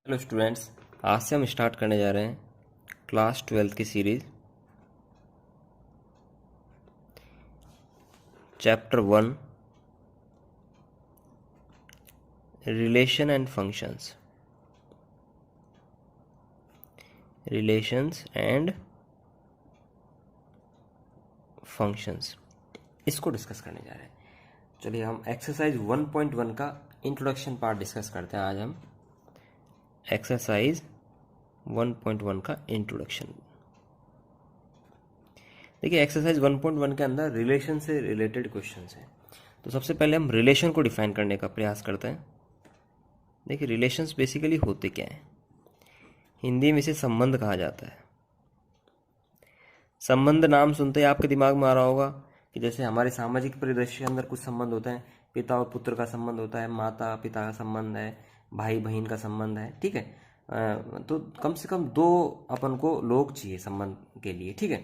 Hello students, आज से हम स्टार्ट करने जा रहे हैं क्लास 12 की series. Chapter 1, relation and functions. Relations and functions, इसको डिस्कस करने जा रहे हैं। चलिए हम एक्सरसाइज 1.1 का इंट्रोडक्शन पार्ट डिस्कस करते हैं। आज हम एक्सरसाइज 1.1 का इंट्रोडक्शन। देखिए, एक्सरसाइज 1.1 के अंदर रिलेशन से रिलेटेड क्वेश्चंस हैं। तो सबसे पहले हम रिलेशन को डिफाइन करने का प्रयास करते हैं। देखिए, रिलेशंस बेसिकली होते क्या हैं? हिंदी में इसे संबंध कहा जाता है। संबंध नाम सुनते ही आपके दिमाग में आ रहा होगा कि जैसे हमारे सामाजिक परिदृश्य के अंदर कुछ संबंध होते हैं। पिता और पुत्र का संबंध होता है, माता पिता का संबंध है, भाई बहन का संबंध है। ठीक है, तो कम से कम दो अपन को लोग चाहिए संबंध के लिए। ठीक है,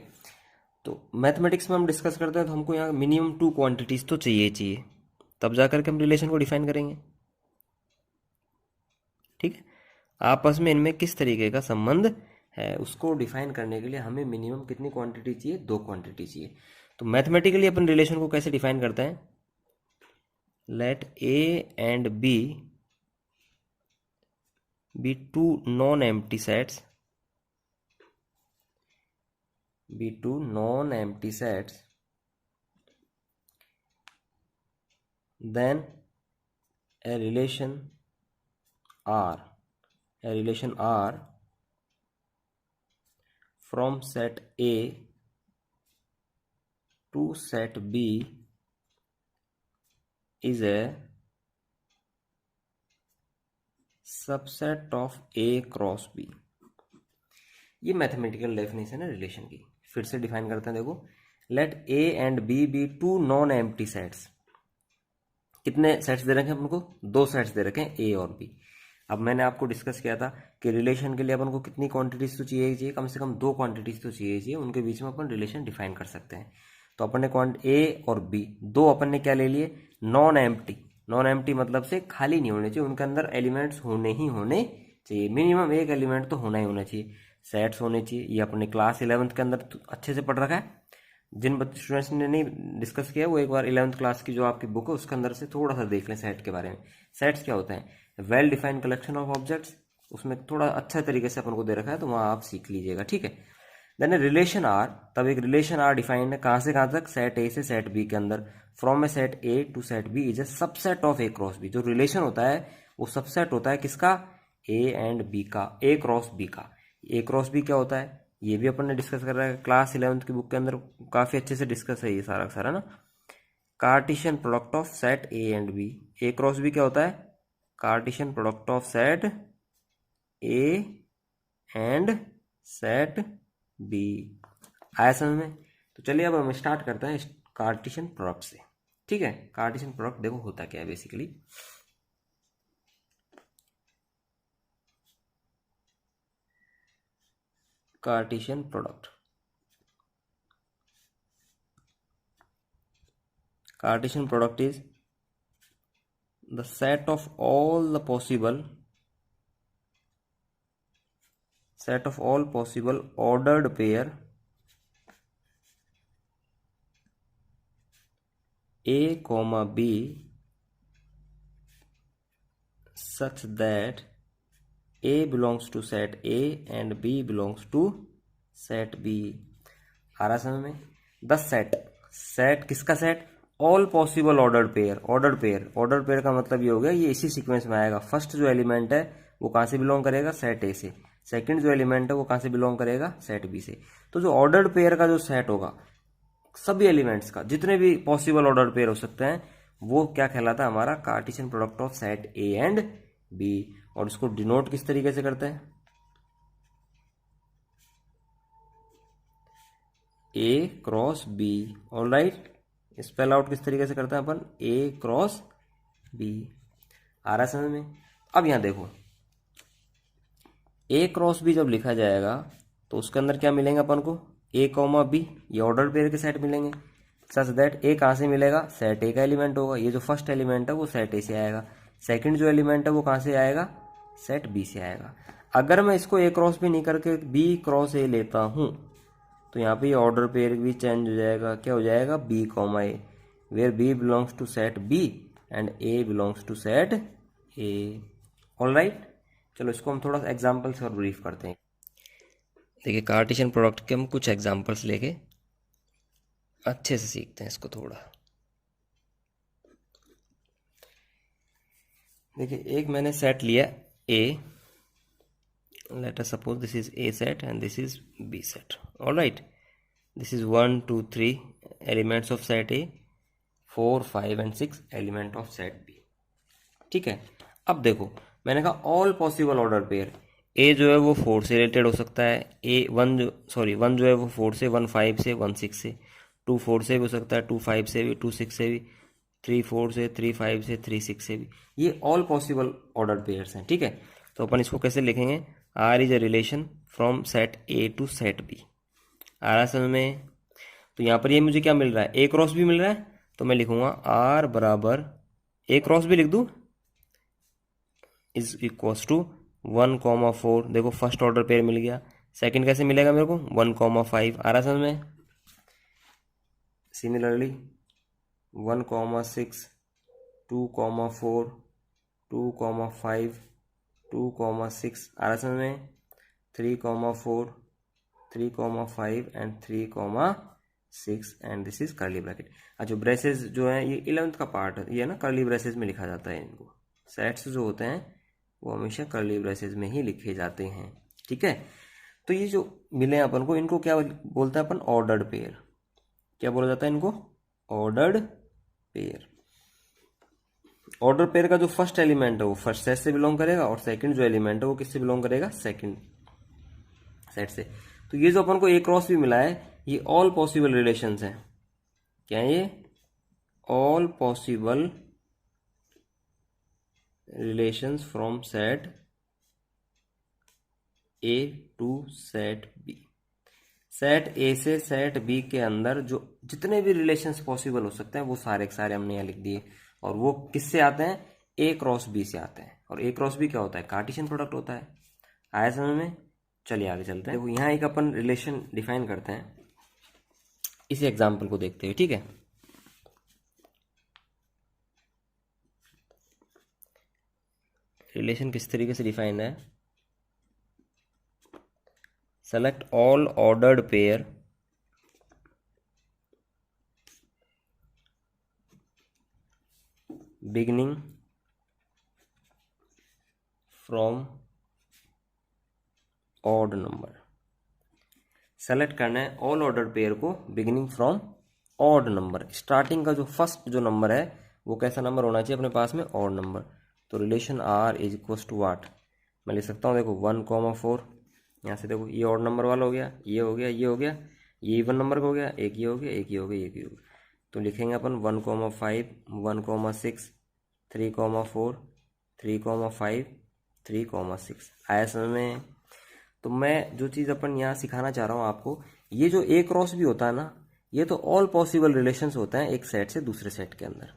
तो मैथमेटिक्स में हम डिस्कस करते हैं तो हमको यहाँ मिनिमम 2 क्वांटिटीज तो चाहिए, तब जा करके हम रिलेशन को डिफाइन करेंगे। ठीक है, आपस में इनमें किस तरीके का संबंध है उसको डिफाइन करने के लिए हमें मिनिमम कितनी क्वांटिटी चाहिए? 2 क्वांटिटी चाहिए। तो मैथमेटिकली अपन रिलेशन को कैसे डिफाइन करते हैं? Let A and B be two non empty sets, then a relation R from set A to set B is a subset of A cross B। ये mathematical definition है relation की। फिर से define करते हैं। देखो, let A and B be two non empty sets. कितने sets दे रखे हैं अपन को? 2 सेट्स दे रखे हैं, ए और बी। अब मैंने आपको डिस्कस किया था कि रिलेशन के लिए अपन को कितनी क्वांटिटीज तो चाहिए, कम से कम 2 क्वांटिटीज तो चाहिए, उनके बीच में अपन रिलेशन डिफाइन कर सकते हैं। तो अपन ने ए और बी दो अपन ने क्या ले लिए? नॉन एम्प्टी मतलब से खाली नहीं होने चाहिए, उनके अंदर एलिमेंट्स होने ही होने चाहिए। मिनिमम एक एलिमेंट तो होना ही होना चाहिए, सेट्स होने चाहिए। ये अपने क्लास 11th के अंदर तो अच्छे से पढ़ रखा है। जिन स्टूडेंट्स ने नहीं डिस्कस किया वो एक बार 11th क्लास की जो आपकी बुक है उसके अंदर से थोड़ा सा देख लें सेट के बारे में। सेट्स क्या होता है? Well defined collection of objects. उसमें थोड़ा अच्छा तरीके से अपन को दे रखा है, तो वहाँ आप सीख लीजिएगा। ठीक है, देन रिलेशन आर। तब एक रिलेशन आर डिफाइंड है कहाँ से कहाँ तक? सेट ए से सेट बी के अंदर। From A set A to set B is a subset of A cross B. जो रिलेशन होता है वो सबसेट होता है किसका? ए एंड बी का, ए क्रॉस बी का। ए क्रॉस बी क्या होता है ये भी अपन ने डिस्कस कर रहा है क्लास 11th की बुक के अंदर, काफी अच्छे से डिस्कस है ये सारा सारा ना। Cartesian product of set A and B. A cross B क्या होता है? Cartesian product of set A and set B. आया समझ में? तो चलिए अब हम स्टार्ट करते हैं कार्टिशियन प्रोडक्ट से। ठीक है, कार्टिशियन प्रोडक्ट देखो होता क्या है basically. Cartesian product is the set of all possible ordered pair A, B such that A belongs to set A and B belongs to set B। आ रहा समझ में? द सेट किसका set? All possible ordered pair का मतलब ये हो गया, ये इसी सीक्वेंस में आएगा। फर्स्ट जो एलिमेंट है वो कहाँ से बिलोंग करेगा? सेट ए से। सेकंड जो एलिमेंट है वो कहाँ से बिलोंग करेगा? सेट बी से। तो जो ऑर्डर्ड पेयर का जो सेट होगा, सभी एलिमेंट्स का जितने भी पॉसिबल ऑर्डर पेयर हो सकते हैं, वो क्या कहलाता है? हमारा Cartesian product of set A and B. और इसको डिनोट किस तरीके से करते हैं? A cross B. Alright, spell out किस तरीके से करते हैं अपन? ए क्रॉस बी। आ रहा है समझ में? अब यहां देखो, ए क्रॉस बी जब लिखा जाएगा तो उसके अंदर क्या मिलेंगे अपन को? ए कॉमा बी, ये ऑर्डर पेयर के सेट मिलेंगे। सच दैट ए कहाँ से मिलेगा? सेट ए का एलिमेंट होगा। ये जो फर्स्ट एलिमेंट है वो सेट ए से आएगा। सेकंड जो एलिमेंट है वो कहाँ से आएगा? सेट बी से आएगा। अगर मैं इसको ए क्रॉस बी नहीं करके बी क्रॉस ए लेता हूँ तो यहाँ पे ऑर्डर पेयर भी चेंज हो जाएगा। क्या हो जाएगा? B comma A, where B belongs to set B and A belongs to set A. All right, चलो इसको हम थोड़ा सा एग्जाम्पल से और ब्रीफ करते हैं। देखिए कार्टेशियन प्रोडक्ट के हम कुछ एग्जाम्पल्स लेके अच्छे से सीखते हैं इसको थोड़ा। देखिए एक मैंने सेट लिया ए, let us suppose this is A set and this is B set. All right, this is 1 2 3 elements of set A, 4 5 and 6 element of set B। ठीक है, अब देखो मैंने कहा ऑल पॉसिबल ऑर्डर पेयर। ए जो है वो 4 से रिलेटेड हो सकता है, ए वन वन जो है वो 4 से, 1 5 से, 1 6 से, 2 4 से भी हो सकता है, 2 5 से भी, 2 6 से भी, 3 4 से, 3 5 से, 3 6 से भी। ये ऑल पॉसिबल ऑर्डर पेयर्स हैं। ठीक है, तो अपन इसको कैसे लिखेंगे? R is a relation from set A to set B. आ रहा समझ में? तो यहाँ पर ये मुझे क्या मिल रहा है? ए क्रॉस बी मिल रहा है, तो मैं लिखूंगा आर बराबर ए क्रॉस बी लिख दूँ इज इक्वल्स टू 1,4। देखो फर्स्ट ऑर्डर पेयर मिल गया। सेकंड कैसे मिलेगा मेरे को? 1,5। आ रहा समझ में? सिमिलरली 1,6, 2,4, 2,5, 2,6। आ रहा समझ में? 3,4, 3,5 and 3,6 and this is curly bracket. अच्छा ब्रेसेस जो है ये 11th का पार्ट है, ये ना कर्ली ब्रेसेस में लिखा जाता है इनको। सेट्स जो होते हैं वो हमेशा कर्ली ब्रेसेस में ही लिखे जाते हैं। ठीक है, तो ये जो मिले अपन को, इनको क्या बोलते हैं अपन? Ordered pair. क्या बोला जाता है इनको? Ordered pair. ऑर्डर पेयर का जो फर्स्ट एलिमेंट है वो फर्स्ट सेट से बिलोंग करेगा और सेकंड जो एलिमेंट है वो किससे बिलोंग करेगा? सेकंड सेट से। तो ये जो अपन को ए क्रॉस भी मिला है ये ऑल पॉसिबल रिलेशंस हैं। क्या है ये? All possible relations from set A to set B. Set A से सेट बी के अंदर जो जितने भी रिलेशंस पॉसिबल हो सकते हैं वो सारे के सारे हमने यहाँ लिख दिए। और वो किससे आते हैं? ए क्रॉस बी से आते हैं। और ए क्रॉस बी क्या होता है? कार्टेशियन प्रोडक्ट होता है। आया समझ में? चलिए आगे चलते हैं। देखो यहाँ एक अपन रिलेशन डिफाइन करते हैं इसी एग्जाम्पल को देखते हुए। ठीक है, रिलेशन किस तरीके से डिफाइन है? Select all ordered pair beginning from odd number. Select करना है ऑल ऑर्डर पेयर को beginning from odd number. Starting का जो फर्स्ट जो नंबर है वो कैसा नंबर होना चाहिए अपने पास में? Odd number. तो relation R is equal to what? मैं लिख सकता हूँ देखो 1,4। यहाँ से देखो ये ऑड नंबर वाला हो गया, ये हो गया, ये हो गया, ये इवन नंबर का हो गया, एक ये हो गया, एक ये हो गया, एक ये हो गया। तो लिखेंगे अपन 1,5, 1,6, 3,4, 3,5, 3,6। आया समझ में? तो मैं जो चीज़ अपन यहाँ सिखाना चाह रहा हूँ आपको, ये जो ए क्रॉस भी होता है ना, ये तो ऑल पॉसिबल रिलेशंस होते हैं एक सेट से दूसरे सेट के अंदर।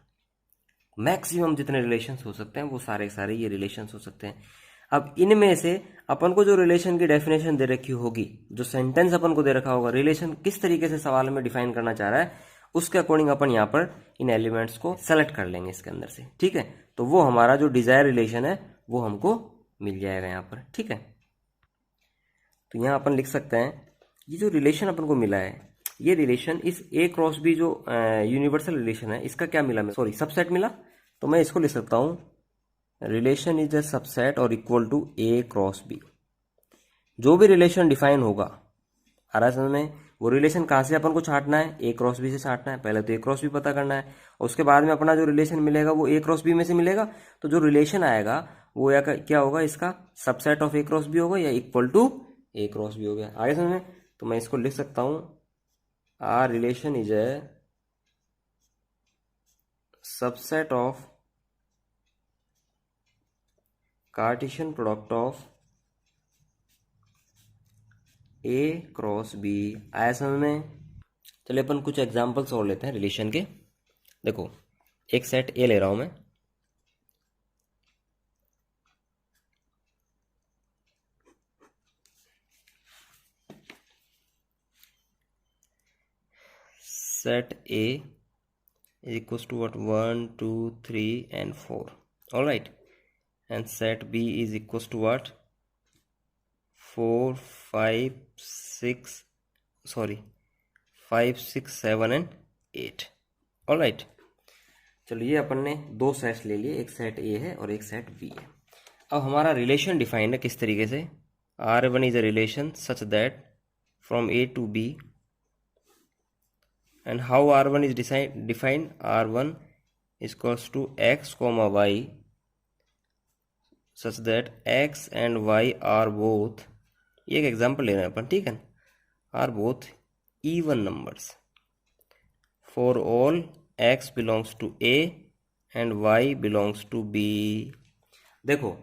मैक्सिमम जितने रिलेशंस हो सकते हैं वो सारे के सारे ये रिलेशंस हो सकते हैं। अब इनमें से अपन को जो रिलेशन की डेफिनेशन दे रखी होगी, जो सेंटेंस अपन को दे रखा होगा, रिलेशन किस तरीके से सवाल में डिफाइन करना चाह रहा है, उसके अकॉर्डिंग अपन यहाँ पर इन एलिमेंट्स को सेलेक्ट कर लेंगे इसके अंदर से। ठीक है, तो वो हमारा जो डिजायर रिलेशन है वो हमको मिल जाएगा यहाँ पर। ठीक है, तो यहाँ अपन लिख सकते हैं ये जो रिलेशन अपन को मिला है, ये रिलेशन इस ए क्रॉस बी जो यूनिवर्सल रिलेशन है इसका क्या मिला? सॉरी सबसेट मिला। तो मैं इसको लिख सकता हूँ रिलेशन इज ए सबसेट और equal to A cross B. जो भी रिलेशन डिफाइन होगा, आ रहा है समझ में? वो रिलेशन कहाँ से अपन को छांटना है? ए क्रॉस बी से छांटना है। पहले तो ए क्रॉस बी पता करना है और उसके बाद में अपना जो रिलेशन मिलेगा वो ए क्रॉस बी में से मिलेगा। तो जो रिलेशन आएगा वो या क्या होगा? इसका subset of A cross B होगा या equal to A cross B हो गया। आगे समझ में? तो मैं इसको लिख सकता हूँ R relation is a subset of Cartesian product of A cross B. आया समझ में? चलिए अपन कुछ एग्जांपल्स और लेते हैं रिलेशन के। देखो एक सेट ए ले रहा हूं मैं, set A is equals to what? 1 2 3 and 4. All right, and set B is equals to what? 4 5 6 5 6 7 and 8. All right, चलो ये अपन ने दो सेट्स ले लिए, एक सेट ए है और एक सेट बी है। अब हमारा रिलेशन डिफाइंड है किस तरीके से? R1 is a relation such that from A to B, and how R1 is defined? R1 is equals to x, y such that x and y are both, ये एक example ले रहे हैं अपन, ठीक है, are both even numbers for all x belongs to a and y belongs to b। देखो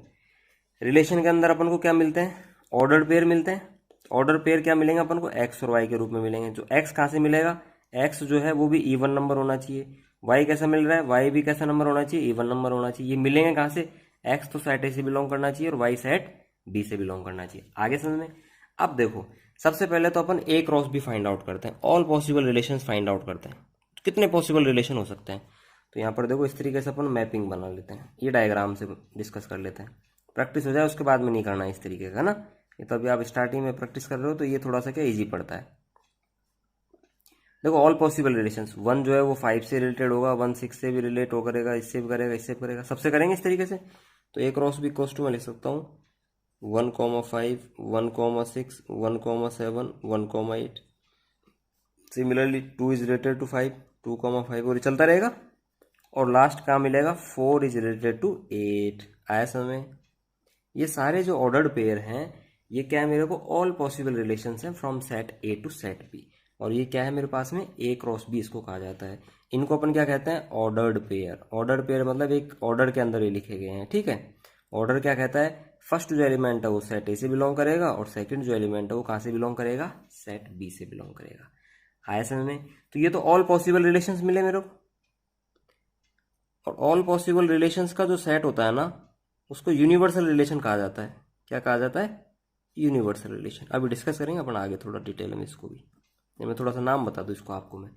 relation के अंदर अपन को क्या मिलते हैं? ऑर्डर्ड पेयर मिलते हैं। ऑर्डर पेयर क्या मिलेंगे अपन को? x और y के रूप में मिलेंगे। जो x कहाँ से मिलेगा? x जो है वो भी इवन नंबर होना चाहिए। y कैसा मिल रहा है? y भी कैसा नंबर होना चाहिए? इवन नंबर होना चाहिए। ये मिलेंगे कहाँ से? x तो सेट a से बिलोंग करना चाहिए और y सेट b से बिलोंग करना चाहिए। आगे समझ में? अब देखो सबसे पहले तो अपन a cross b find out करते हैं, all possible relations find out करते हैं। कितने पॉसिबल रिलेशन हो सकते हैं? तो यहाँ पर देखो इस तरीके से अपन मैपिंग बना लेते हैं, ये डायग्राम से डिस्कस कर लेते हैं, प्रैक्टिस हो जाए उसके बाद में नहीं करना है इस तरीके का ना। ये तो अभी आप स्टार्टिंग में प्रैक्टिस कर रहे हो तो ये थोड़ा सा क्या इजी पड़ता है। देखो ऑल पॉसिबल रिलेशंस, 1 जो है वो 5 से रिलेटेड होगा, 1 6 से भी रिलेट हो करेगा, इससे भी करेगा, इससे भी करेगा, सबसे करेंगे इस तरीके से। तो ए क्रॉस बी इक्वल्स टू मैं लिख सकता हूँ 1, 5, 1, 6, 1, 7, 1, 8। सिमिलरली 2 इज रिलेटेड टू 5, 2, 5 और चलता रहेगा। और लास्ट का मिलेगा 4 इज रिलेटेड टू 8। आया समझ में? ये सारे जो ऑर्डर्ड पेयर हैं ये क्या है? मेरे को ऑल पॉसिबल रिलेशंस हैं from set A to set B. और ये क्या है मेरे पास में? ए क्रॉस बी इसको कहा जाता है। इनको अपन क्या कहते हैं? Ordered pair. ऑर्डर्ड पेयर मतलब एक ऑर्डर के अंदर ये लिखे गए हैं, ठीक है। ऑर्डर क्या कहता है? फर्स्ट जो एलिमेंट है वो सेट ए से बिलोंग करेगा और सेकंड जो एलिमेंट है वो कहाँ से बिलोंग करेगा? सेट बी से बिलोंग करेगा। आया समझ में? तो ये तो ऑल पॉसिबल रिलेशंस मिले मेरे को। और ऑल पॉसिबल रिलेशंस का जो सेट होता है ना उसको यूनिवर्सल रिलेशन कहा जाता है। क्या कहा जाता है? Universal relation. अभी डिस्कस करेंगे अपन आगे थोड़ा डिटेल में इसको भी। मैं थोड़ा सा नाम बता दूं इसको आपको मैं।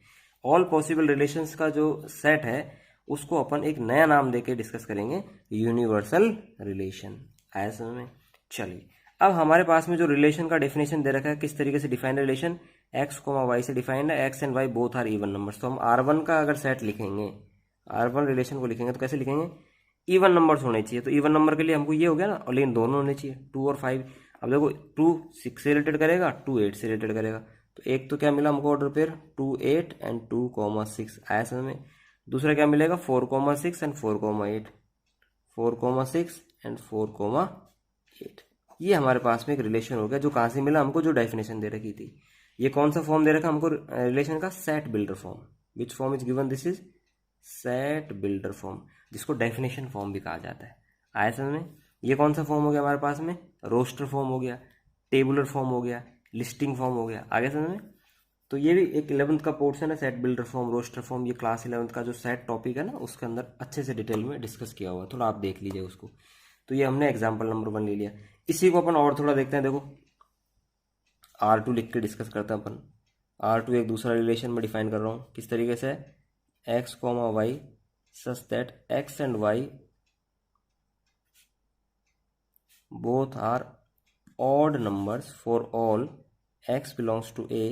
ऑल पॉसिबल रिलेशंस का जो सेट है उसको अपन एक नया नाम देके डिस्कस करेंगे, यूनिवर्सल रिलेशन। आया समझ में? चलिए अब हमारे पास में जो रिलेशन का डेफिनेशन दे रखा है, किस तरीके से डिफाइंड रिलेशन? x, y से डिफाइंड है, x and y both are even numbers. तो हम R1 का अगर सेट लिखेंगे, R1 रिलेशन को लिखेंगे तो कैसे लिखेंगे? इवन नंबर्स होने चाहिए। तो इवन नंबर के लिए हमको ये हो गया ना, और लेकिन दोनों होने चाहिए 2 और 5। अब देखो 2 6 से रिलेटेड करेगा, 2 8 से रिलेटेड करेगा। तो एक तो क्या मिला हमको ऑर्डर पेयर? 2 8 एंड 2, 6। आया समझ में? दूसरा क्या मिलेगा? 4, 6 एंड 4, 8, 4, 6 एंड 4, 8। ये हमारे पास में एक रिलेशन हो गया जो कहाँ से मिला हमको? जो डेफिनेशन दे रखी थी। ये कौन सा फॉर्म दे रखा हमको रिलेशन का? Set builder form. Which form is given? This is set builder form, जिसको डेफिनेशन फॉर्म भी कहा जाता है। आया समझ में? ये कौन सा फॉर्म हो गया हमारे पास में? रोस्टर फॉर्म हो गया, टेबुलर फॉर्म हो गया, लिस्टिंग फॉर्म हो गया। आगे समझ में? तो ये भी एक 11th का पोर्शन है, set builder form, roster form. ये क्लास 11th का जो सेट टॉपिक है ना उसके अंदर अच्छे से डिटेल में डिस्कस किया हुआ है, थोड़ा आप देख लीजिए उसको। तो ये हमने एग्जाम्पल नंबर 1 ले लिया। इसी को अपन और थोड़ा देखते हैं। देखो R2 लिख के डिस्कस करते हैं अपन। R2 एक दूसरा रिलेशन में डिफाइन कर रहा हूँ, किस तरीके से? x, y such that x and y both are odd numbers for all x belongs to a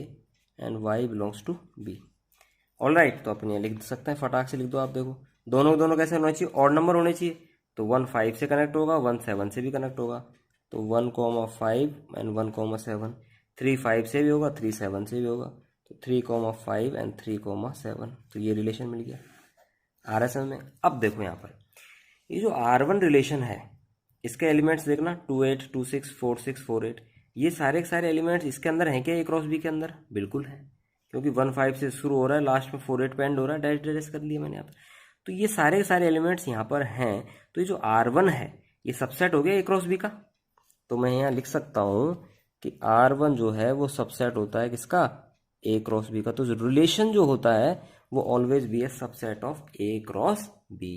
and y belongs to b। All right, तो अपन ये लिख सकते हैं, फटाक से लिख दो आप। देखो दोनों दोनों कैसे होना चाहिए? ऑड नंबर होने चाहिए। तो 1 5 से कनेक्ट होगा, 1 7 से भी कनेक्ट होगा। तो 1, 5 एंड 1, 7। 3 5 से भी होगा, 3 7 से भी होगा। तो 3, 5 एंड 3, 7। तो ये रिलेशन मिल गया। आ रहा है समझ में? अब देखो यहाँ पर ये जो R1 रिलेशन है इसके एलिमेंट्स देखना, 2 8, 2 6, 4 6, 4 8। ये सारे के सारे एलिमेंट्स इसके अंदर हैं क्या? ए क्रॉस बी के अंदर बिल्कुल है, क्योंकि 1 5 से शुरू हो रहा है, लास्ट में 4 8 पे एंड हो रहा है। डैश डैश कर लिया मैंने यहाँ पर। तो ये सारे के सारे एलिमेंट्स यहाँ पर हैं। तो ये जो R1 है ये सबसेट हो गया ए क्रॉस बी का। तो मैं यहाँ लिख सकता हूँ कि R1 जो है वो सबसेट होता है किसका? ए क्रॉस बी का। तो रिलेशन जो होता है वो always be a subset of A cross B.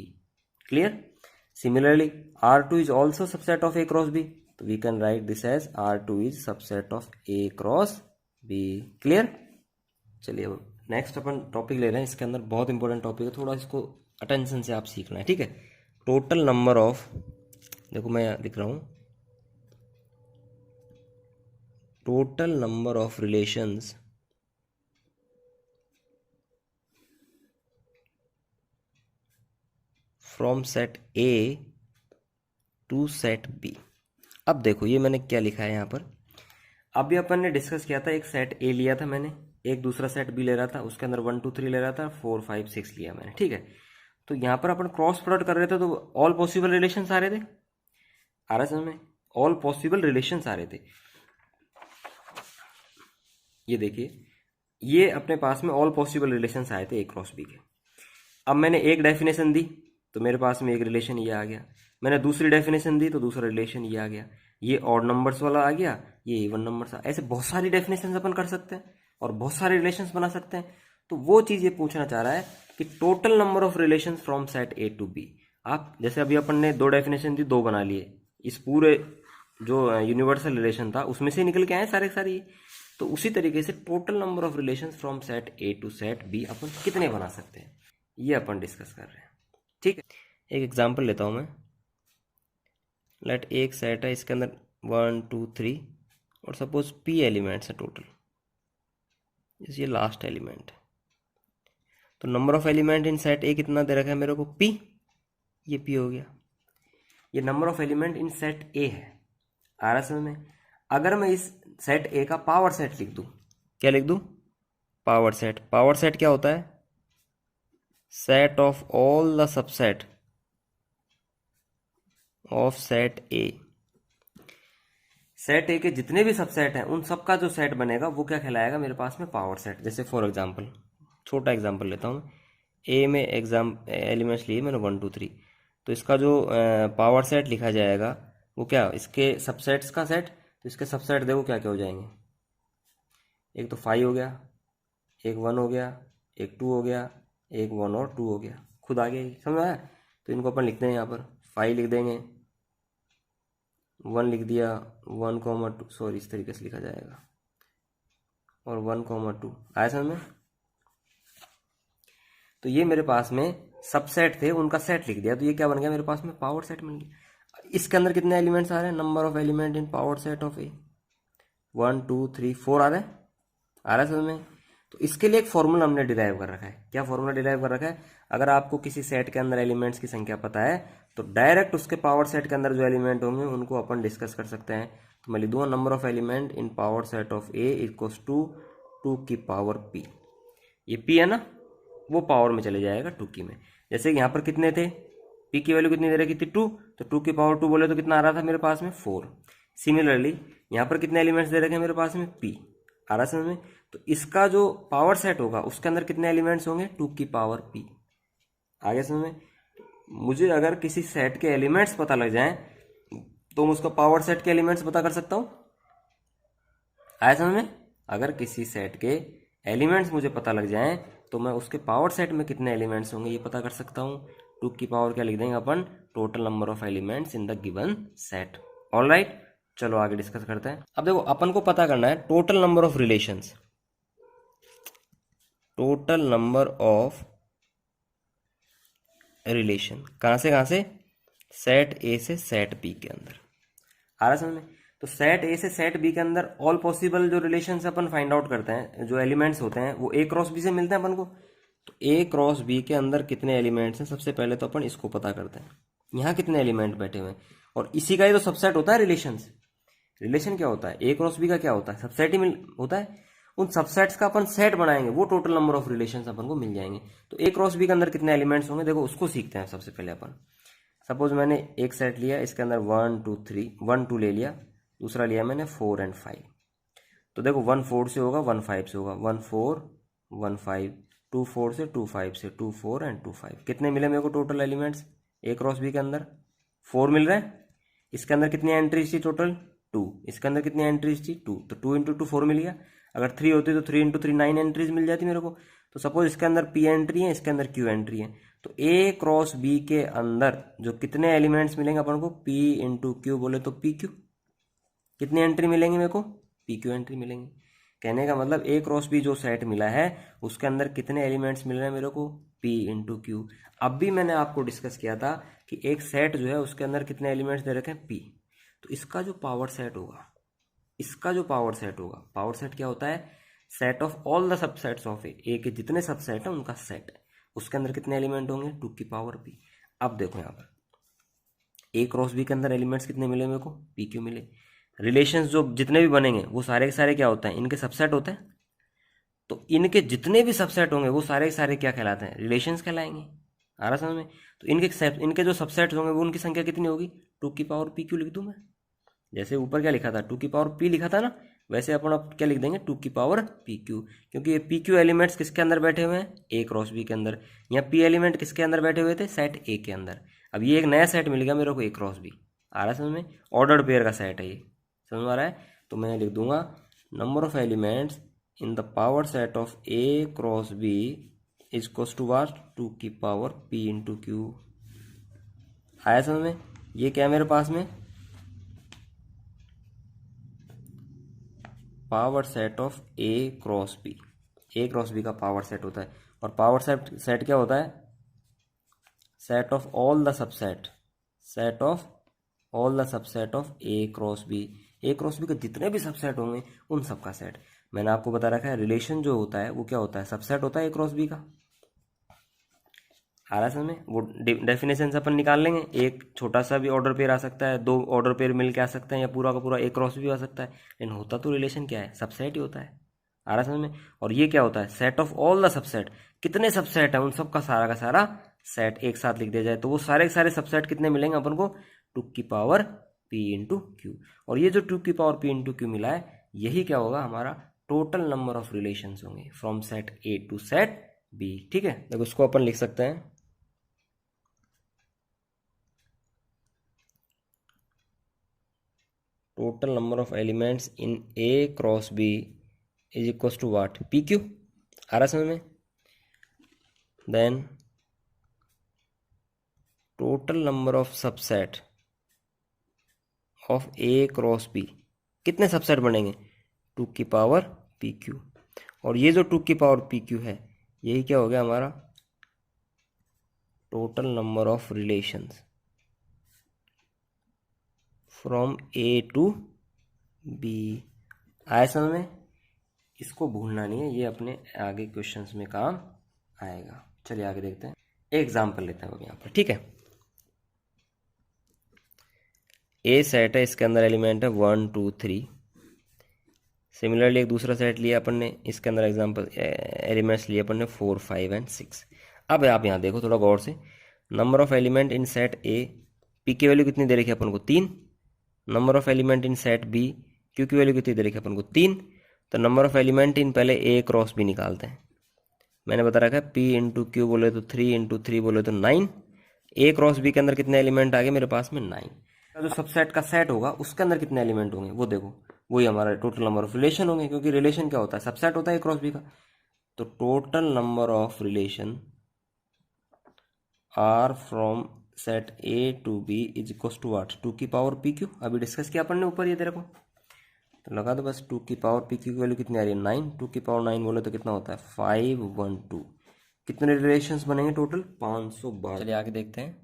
Clear? Similarly R2 is also subset of A cross B. तो we can write this as R2 is subset of A cross B. Clear? चलिए अब next अपन topic ले रहे हैं, इसके अंदर बहुत important topic है, थोड़ा इसको अटेंशन से आप सीखना है, ठीक है। टोटल नंबर ऑफ, देखो मैं लिख रहा हूँ, total number of relations from set A to set B. अब देखो ये मैंने क्या लिखा है यहाँ पर, अभी अपन ने डिस्कस किया था, एक सेट ए लिया था मैंने, एक दूसरा सेट बी ले रहा था, उसके अंदर 1 2 3 ले रहा था, 4 5 6 लिया मैंने, ठीक है। तो यहाँ पर अपन क्रॉस प्रोडक्ट कर रहे थे, तो ऑल पॉसिबल रिलेशंस आ रहे थे, आ रहा समझ में, ऑल पॉसिबल रिलेशंस आ रहे थे। ये देखिए, ये अपने पास में ऑल पॉसिबल रिलेशंस आए थे ए क्रॉस बी के। अब मैंने एक डेफिनेशन दी तो मेरे पास में एक रिलेशन ये आ गया, मैंने दूसरी डेफिनेशन दी तो दूसरा रिलेशन ये आ गया, ये ऑड नंबर्स वाला आ गया, ये इवन नंबर्स, ऐसे बहुत सारी डेफिनेशन अपन कर सकते हैं और बहुत सारे रिलेशंस बना सकते हैं। तो वो चीज़ ये पूछना चाह रहा है कि total number of relation from set A to B. आप जैसे अभी अपन ने 2 डेफिनेशन दी, 2 बना लिए, इस पूरे जो यूनिवर्सल रिलेशन था उसमें से निकल के आए सारे सारे। तो उसी तरीके से total number of relations from set A to set B अपन कितने बना सकते हैं, ये अपन डिस्कस कर रहे हैं, ठीक है। एक एग्जांपल लेता हूं मैं, लेट एक सेट है, इसके अंदर 1 2 3 और सपोज p एलिमेंट्स है टोटल, ये लास्ट एलिमेंट है। तो number of element in set ए कितना दे रखा है मेरे को, p, ये p हो गया। ये number of element in set ए है, आ रहा समझ में। अगर मैं इस सेट ए का पावर सेट लिख दूं, क्या लिख दूं, पावर सेट। पावर सेट क्या होता है, set of all the subset of set a. Set A के जितने भी सबसेट हैं उन सब का जो सेट बनेगा वो क्या कहलाएगा मेरे पास में, पावर सेट। जैसे फॉर एग्जांपल, छोटा एग्जांपल लेता हूँ, ए में एलिमेंट्स लिए मैंने 1 2 3, तो इसका जो पावर सेट लिखा जाएगा वो क्या, इसके सबसेट्स का सेट। तो इसके सबसेट देखो क्या क्या हो जाएंगे, एक तो 5 हो गया, एक 1 हो गया, एक 2 हो गया, एक 1 और 2 हो गया, खुद आ गया, समझ आया। तो इनको अपन लिखते हैं यहाँ पर, 5 लिख देंगे, 1 लिख दिया, 1 2, सॉरी इस तरीके से लिखा जाएगा, और 1 2 आया समझ में। तो ये मेरे पास में सबसेट थे, उनका सेट लिख दिया, तो ये क्या बन गया मेरे पास में, पावर सेट बन गया। इसके अंदर कितने एलिमेंट्स आ रहे हैं, number of element in power set of A, 1 2 3 4 आ रहा है, आ रहा है समझ में। तो इसके लिए एक फॉर्मूला हमने डिराइव कर रखा है। क्या फॉर्मूला डिराइव कर रखा है, अगर आपको किसी सेट के अंदर एलिमेंट्स की संख्या पता है तो डायरेक्ट उसके पावर सेट के अंदर जो एलिमेंट होंगे उनको अपन डिस्कस कर सकते हैं। तो मैं लिख दूंगा number of element in power set of A equals to 2 की पावर पी। ये पी है ना, वो पावर में चले जाएगा 2 की में। जैसे यहाँ पर कितने थे, पी की वैल्यू कितनी दे रखी थी 2, तो 2 की पावर 2 बोले तो कितना आ रहा था मेरे पास में 4। सिमिलरली यहाँ पर कितने एलिमेंट्स दे रखे हैं मेरे पास में, पी, आ रहा समझ में। तो इसका जो पावर सेट होगा उसके अंदर कितने एलिमेंट्स होंगे, 2 की पावर पी, आगे समझ में। मुझे अगर किसी सेट के एलिमेंट्स पता लग जाएं तो मैं उसका पावर सेट के एलिमेंट्स पता कर सकता हूं, आया समझ में। अगर किसी सेट के एलिमेंट्स मुझे पता लग जाएं तो मैं उसके पावर सेट में कितने एलिमेंट्स होंगे ये पता कर सकता हूं। 2 की पावर क्या लिख देंगे अपन, total number of elements in the given set. Alright, चलो आगे डिस्कस करते हैं। अब देखो अपन को पता करना है total number of relations, total number of relation कहां से, सेट ए से सेट बी के अंदर, आ रहा समझ में। तो सेट ए से सेट बी के अंदर ऑल पॉसिबल जो रिलेशंस अपन फाइंड आउट करते हैं, जो एलिमेंट्स होते हैं वो ए क्रॉस बी से मिलते हैं अपन को। तो ए क्रॉस बी के अंदर कितने एलिमेंट्स हैं, सबसे पहले तो अपन इसको पता करते हैं, यहाँ कितने एलिमेंट बैठे हुए हैं, और इसी का ही तो सबसेट होता है रिलेशंस। रिलेशन क्या होता है, ए क्रॉस बी का क्या होता है, सबसेट ही होता है। उन सबसेट्स का अपन सेट बनाएंगे, वो टोटल नंबर ऑफ रिलेशंस अपन को मिल जाएंगे। तो ए क्रॉस बी के अंदर कितने एलिमेंट्स होंगे, देखो उसको सीखते हैं सबसे पहले अपन। सपोज मैंने एक सेट लिया, इसके अंदर 1 2 3 1 2 ले लिया, दूसरा लिया मैंने 4 और 5। तो देखो 1 4 से होगा, 1 5 से होगा, 1 4 1 5, 2 4 से 2 5 से 2 4 और 2 5। कितने मिले मेरे को टोटल एलिमेंट्स ए क्रॉस बी के अंदर, 4 मिल रहे हैं। इसके अंदर कितनी एंट्रीज थी टोटल, 2। इसके अंदर कितनी एंट्रीज थी, 2, तो 2 इंटू 2 4 मिल गया। अगर 3 होती तो 3 इंटू 3 9 एंट्रीज मिल जाती मेरे को। तो सपोज इसके अंदर पी एंट्री है, इसके अंदर क्यू एंट्री है, तो ए क्रॉस बी के अंदर जो कितने एलिमेंट्स मिलेंगे अपन को, पी इंटू क्यू बोले तो पी क्यू, कितनी एंट्री मिलेंगी मेरे को, पी क्यू एंट्री मिलेंगी। कहने का मतलब ए क्रॉस बी जो सेट मिला है उसके अंदर कितने एलिमेंट्स मिल रहे हैं मेरे को, पी इंटू क्यू। अब भी मैंने आपको डिस्कस किया था कि एक सेट जो है उसके अंदर कितने एलिमेंट्स दे रखे हैं, पी। तो इसका जो पावर सेट होगा, इसका जो पावर सेट होगा, पावर सेट क्या होता है, set of all the subsets of A के जितने सबसेट हैं उनका सेट, उसके अंदर कितने एलिमेंट होंगे, टू की पावर पी। अब देखो यहाँ पर ए क्रॉस बी के अंदर एलिमेंट्स कितने मिले मेरे को, पी क्यू मिले। रिलेशंस जो जितने भी बनेंगे वो सारे के सारे क्या होते हैं, इनके सबसेट होते हैं। तो इनके जितने भी सबसेट होंगे वो सारे के सारे क्या कहलाते हैं, रिलेशंस कहलाएंगे। आ रहा समझ में। तो इनके जो सबसेट्स होंगे वो उनकी संख्या कितनी होगी, टू की पावर पी क्यू लिख दूं मैं। जैसे ऊपर क्या लिखा था, टू की पावर पी लिखा था ना, वैसे अपन अब क्या लिख देंगे, टू की पावर पी क्यू। क्योंकि ये पी क्यू एलिमेंट्स किसके अंदर बैठे हुए हैं, ए क्रॉस बी के अंदर। यहाँ पी एलिमेंट किसके अंदर बैठे हुए थे, सेट ए के अंदर। अब ये एक नया सेट मिल गया मेरे को, ए क्रॉस बी। आ रहा है समझ में, ऑर्डर्ड पेयर का सेट है ये, समझ में आ रहा है। तो मैं लिख दूंगा number of elements in the power set of A cross B is equals to what, two की पावर पी इंटू क्यू। आया समझ में। ये क्या है मेरे पास में, power set of A cross B. A cross B का पावर सेट होता है। और पावर सेट सेट क्या होता है, set of all the subset, set of all the subset of A cross B. A cross B के जितने भी सबसेट होंगे उन सब का सेट। मैंने आपको बता रखा है रिलेशन जो होता है वो क्या होता है, सबसेट होता है ए क्रॉस बी का। आ रहा है समझ में। वो डेफिनेशन से अपन निकाल लेंगे, एक छोटा सा भी ऑर्डर पेयर आ सकता है, दो ऑर्डर पेयर मिल के आ सकते हैं, या पूरा का पूरा ए क्रॉस भी आ सकता है। लेकिन होता तो रिलेशन क्या है, सबसेट ही होता है। आ रहा है समझ में। और ये क्या होता है, set of all the subset, कितने सबसेट है उन सब का सारा सेट एक साथ लिख दिया जाए तो वो सारे के सारे सबसेट कितने मिलेंगे अपन को, टू की पावर पी इंटू क्यू। और ये जो टू की पावर पी इंटू क्यू मिला है, यही क्या होगा हमारा टोटल नंबर ऑफ रिलेशन होंगे from set A to set B. ठीक है, देखो उसको अपन लिख सकते हैं, total number of elements in A cross B is equal to what, P Q. आ रहा समझ में। Then total number of subset of A cross B, कितने सबसेट बनेंगे, टू की पावर पी क्यू। और ये जो टू की पावर पी क्यू है, यही क्या हो गया हमारा total number of relations from A to B. आया समझ में। इसको भूलना नहीं है, ये अपने आगे क्वेश्चंस में काम आएगा। चलिए आगे देखते हैं, एक एग्जाम्पल लेते हैं अब यहाँ पर। ठीक है, ए सेट है, इसके अंदर एलिमेंट है 1 2 3। सिमिलरली एक दूसरा सेट लिया अपन ने, इसके अंदर एग्जाम्पल एलिमेंट्स लिए अपन ने 4 5 एंड 6। अब आप यहाँ देखो थोड़ा गौर से, number of element in set A, P की वैल्यू कितनी दे रखी है अपन को, 3। Number of element in set B, Q की वैल्यू कितनी दे रखी है अपन को, 3। तो नंबर ऑफ एलिमेंट इन पहले ए क्रॉस बी निकालते हैं। मैंने बता रखा है पी इंटू क्यू बोले तो 3 इंटू 3 बोले तो 9। ए क्रॉस बी के अंदर कितने एलिमेंट आ गए मेरे पास में, 9। जो सबसेट का सेट होगा उसके अंदर कितने एलिमेंट होंगे वो देखो, वही हमारा टोटल नंबर ऑफ रिलेशन होंगे। क्योंकि रिलेशन क्या होता है, सबसेट होता है ए क्रॉस बी का। तो total number of relation R from set A to B is equal to what, two की पावर पी क्यू। अभी डिस्कस किया अपन ने ऊपर, ये तेरे को तो लगा दो बस। टू की पावर पी क्यू की वैल्यू कितनी आ रही है, 9। टू की पावर 9 बोले तो कितना होता है, 5 1 2। कितने रिलेशंस बनेंगे टोटल, 512। चलिए आगे देखते हैं,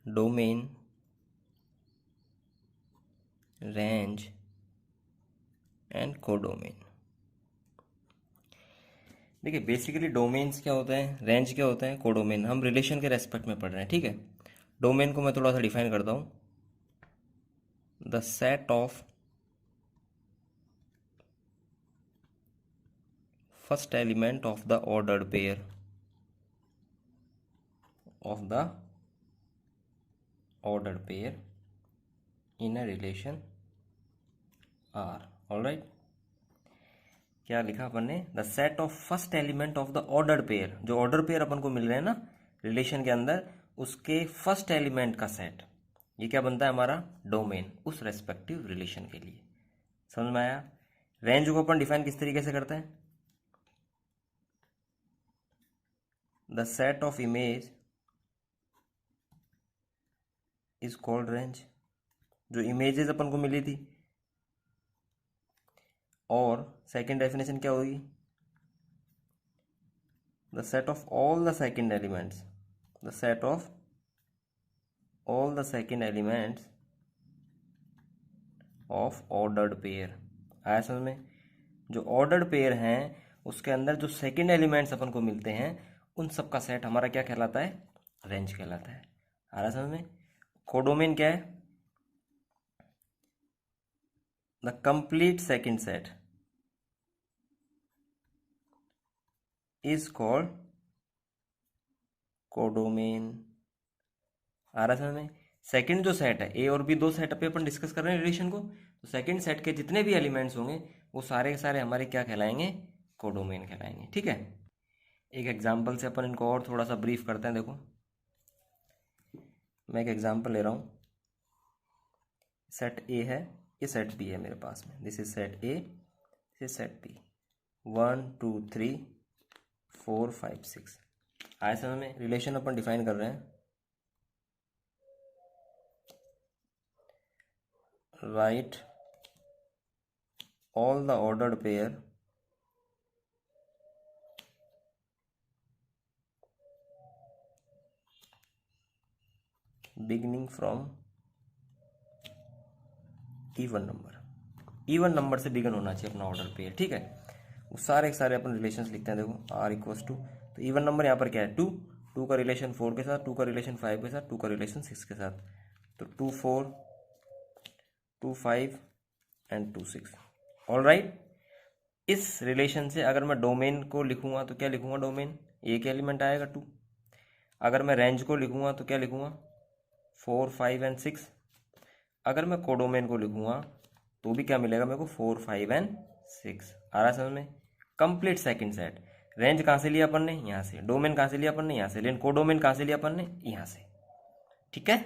डोमेन, रेंज एंड कोडोमेन। देखिए बेसिकली डोमेन्स क्या होता है, रेंज क्या होता है, कोडोमेन। हम रिलेशन के रेस्पेक्ट में पढ़ रहे हैं। ठीक है, डोमेन को मैं थोड़ा सा डिफाइन करता हूँ, the set of first element of the ordered pair of the ordered pair in a relation R। Alright, क्या लिखा अपन ने, the set of first element of the ordered pair. जो ऑर्डर पेयर अपन को मिल रहे हैं ना रिलेशन के अंदर, उसके फर्स्ट एलिमेंट का सेट, ये क्या बनता है हमारा डोमेन उस रेस्पेक्टिव रिलेशन के लिए। समझ में आया। रेंज को अपन डिफाइन किस तरीके से करते हैं, the set of image is called range. जो इमेजेस अपन को मिली थी और सेकंड डेफिनेशन क्या होगी, the set of all the second elements, the set of all the second elements of ordered pair. आया समझ में, जो ऑर्डर्ड पेयर हैं उसके अंदर जो सेकंड एलिमेंट्स अपन को मिलते हैं उन सब का सेट हमारा क्या कहलाता है, रेंज कहलाता है। आ रहा समझ में। कोडोमेन क्या है, the complete second set is called codomain. आ रहा समझ में। सेकंड जो सेट है, ए और बी दो सेट पे अपन डिस्कस कर रहे हैं रिलेशन को, तो सेकंड सेट के जितने भी एलिमेंट्स होंगे वो सारे के सारे हमारे क्या कहलाएंगे, कोडोमेन कहलाएंगे। ठीक है, एक एग्जांपल से अपन इनको और थोड़ा सा ब्रीफ करते हैं। देखो मैं एक एग्जांपल ले रहा हूँ, सेट ए है, ये सेट बी है मेरे पास में, this is set A, this is set B, 1 2 3 4 5 6। आए समझ में। रिलेशन अपन डिफाइन कर रहे हैं, write all the ordered pair beginning from even number, even number से बिगन होना चाहिए अपना ऑर्डर पेयर। ठीक है, वो सारे सारे अपन रिलेशंस लिखते हैं। देखो आर इक्वल्स टू, तो इवन नंबर यहाँ पर क्या है, 2, 2 का रिलेशन 4 के साथ, 2 का रिलेशन 5 के साथ, 2 का रिलेशन 6 के साथ, तो 2 4 2 5 एंड 2 6। ऑल राइट, इस रिलेशन से अगर मैं डोमेन को लिखूंगा तो क्या लिखूंगा, डोमेन एक एलिमेंट आएगा 2। अगर मैं रेंज को लिखूंगा तो क्या लिखूंगा, 4 5 एंड 6। अगर मैं कोडोमेन को लिखूंगा तो भी क्या मिलेगा मेरे को, 4 5 एंड 6। आ रहा है समझ में। कंप्लीट सेकंड सेट, रेंज कहाँ से लिया अपन ने, यहाँ से। डोमेन कहाँ से लिया अपन ने, यहाँ से। लेकिन कोडोमेन कहाँ से लिया अपन ने, यहाँ से। ठीक है,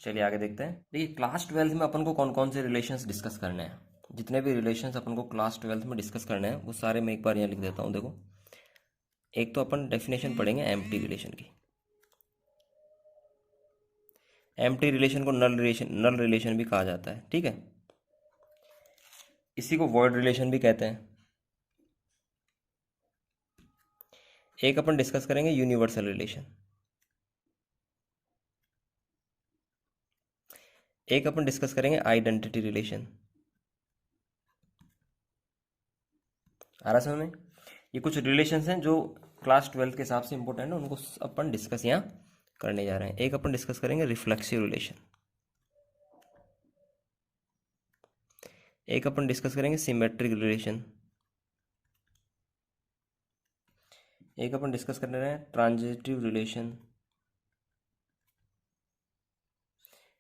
चलिए आगे देखते हैं। देखिए क्लास 12 में अपन को कौन कौन से रिलेशंस डिस्कस करने हैं, जितने भी रिलेशंस अपन को क्लास 12 में डिस्कस करने हैं वो सारे मैं एक बार यहाँ लिख देता हूँ। देखो एक तो अपन डेफिनेशन पढ़ेंगे एम्प्टी रिलेशन की। एम्प्टी रिलेशन को नल रिलेशन भी कहा जाता है। ठीक है, इसी को वॉइड रिलेशन भी कहते हैं। एक अपन डिस्कस करेंगे यूनिवर्सल रिलेशन, एक अपन डिस्कस करेंगे आइडेंटिटी रिलेशन। आ रहा समझ में। ये कुछ रिलेशंस हैं जो क्लास 12 के हिसाब से इंपॉर्टेंट है, उनको अपन डिस्कस यहाँ करने जा रहे हैं। एक अपन डिस्कस करेंगे रिफ्लेक्सिव रिलेशन, एक अपन डिस्कस करेंगे सिमेट्रिक रिलेशन, एक अपन डिस्कस कर रहे हैं ट्रांजिटिव रिलेशन,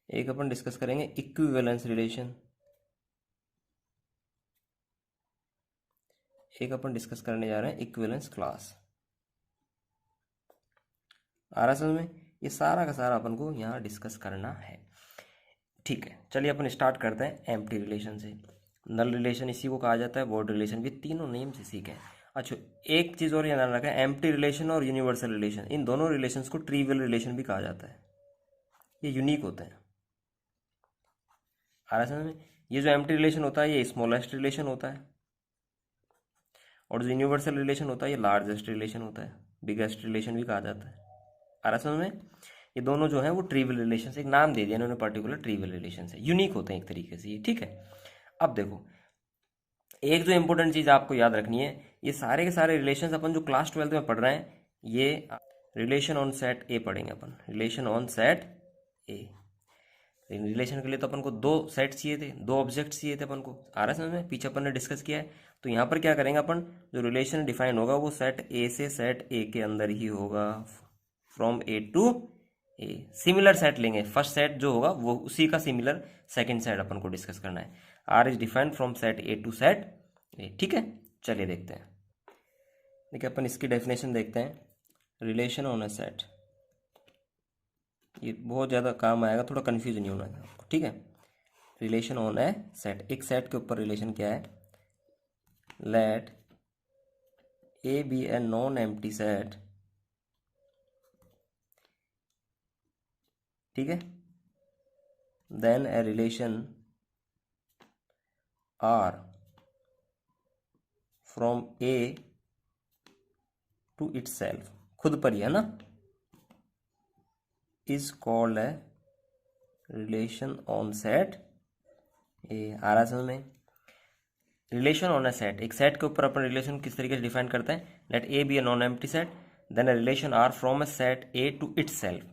एक अपन डिस्कस करेंगे इक्विवेलेंस रिलेशन, एक अपन डिस्कस करने जा रहे हैं इक्विवेलेंस क्लास। आ रहा समझ में। ये सारा का सारा अपन को यहाँ डिस्कस करना है। ठीक है, चलिए अपन स्टार्ट करते हैं एम्प्टी रिलेशन से। नल रिलेशन इसी को कहा जाता है, वॉइड रिलेशन भी, तीनों नेम से सीखे हैं। अच्छा एक चीज़ और याद रखें, एम्प्टी रिलेशन और यूनिवर्सल रिलेशन, इन दोनों रिलेशंस को ट्रिवियल रिलेशन भी कहा जाता है। ये यूनिक होते हैं। आ रहा समझ में। ये जो एम्प्टी रिलेशन होता है ये स्मॉलेस्ट रिलेशन होता है, और जो यूनिवर्सल रिलेशन होता है ये लार्जेस्ट रिलेशन होता है, बिगेस्ट रिलेशन भी कहा जाता है। आ रहा समझ में। ये दोनों जो है वो ट्रिवियल रिलेशन से, एक नाम दे दिया इन्होंने पर्टिकुलर, ट्रिवियल रिलेशन से यूनिक होते हैं एक तरीके से ये। ठीक है, अब देखो एक जो इंपॉर्टेंट चीज़ आपको याद रखनी है, ये सारे के सारे रिलेशंस अपन जो क्लास 12 में पढ़ रहे हैं, ये रिलेशन ऑन सेट ए पढ़ेंगे अपन, relation on set A. Relation के लिए तो अपन को दो सेट चाहिए थे, दो ऑब्जेक्ट चाहिए थे अपन को। आ रहा है समझ में, पीछे अपन ने डिस्कस किया है। तो यहाँ पर क्या करेंगे अपन, जो रिलेशन डिफाइन होगा वो सेट ए से सेट ए के अंदर ही होगा, from A to A. Similar set लेंगे, फर्स्ट सेट जो होगा वो उसी का सिमिलर सेकंड सेट अपन को डिस्कस करना है। R is defined from set A to set A. ठीक है, चलिए देखते हैं। देखिए अपन इसकी डेफिनेशन देखते हैं, रिलेशन ऑन अ सेट। ये बहुत ज़्यादा काम आएगा, थोड़ा कन्फ्यूज नहीं होना है आपको। ठीक है, रिलेशन ऑन ए सेट, एक सेट के ऊपर रिलेशन क्या है, let A be a non empty set. ठीक है, then a relation R from A to itself, खुद पर ही है ना, इज कॉल्ड है रिलेशन ऑन सेट ए। आ रहा समझ में? रिलेशन ऑन अ सेट, एक सेट के ऊपर अपन रिलेशन किस तरीके से डिफाइन करते हैं, let A be a non empty set, then a relation R from a set A to itself,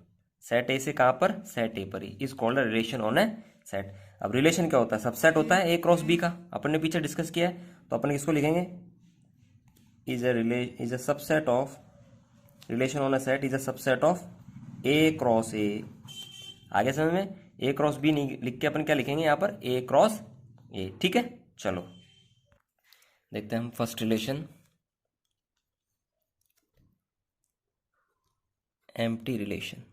set A से कहाँ पर, सेट ए पर ही, is called a relation on a set. अब रिलेशन क्या होता है, सबसेट होता है ए क्रॉस बी का, अपन ने पीछे डिस्कस किया है, तो अपन किसको लिखेंगे, is a subset of, relation on a set is a subset of A cross ए। आगे समझ में? ए क्रॉस बी नहीं लिख के अपन क्या लिखेंगे यहाँ पर, ए क्रॉस ए। ठीक है, चलो देखते हैं हम फर्स्ट रिलेशन, एम्प्टी रिलेशन।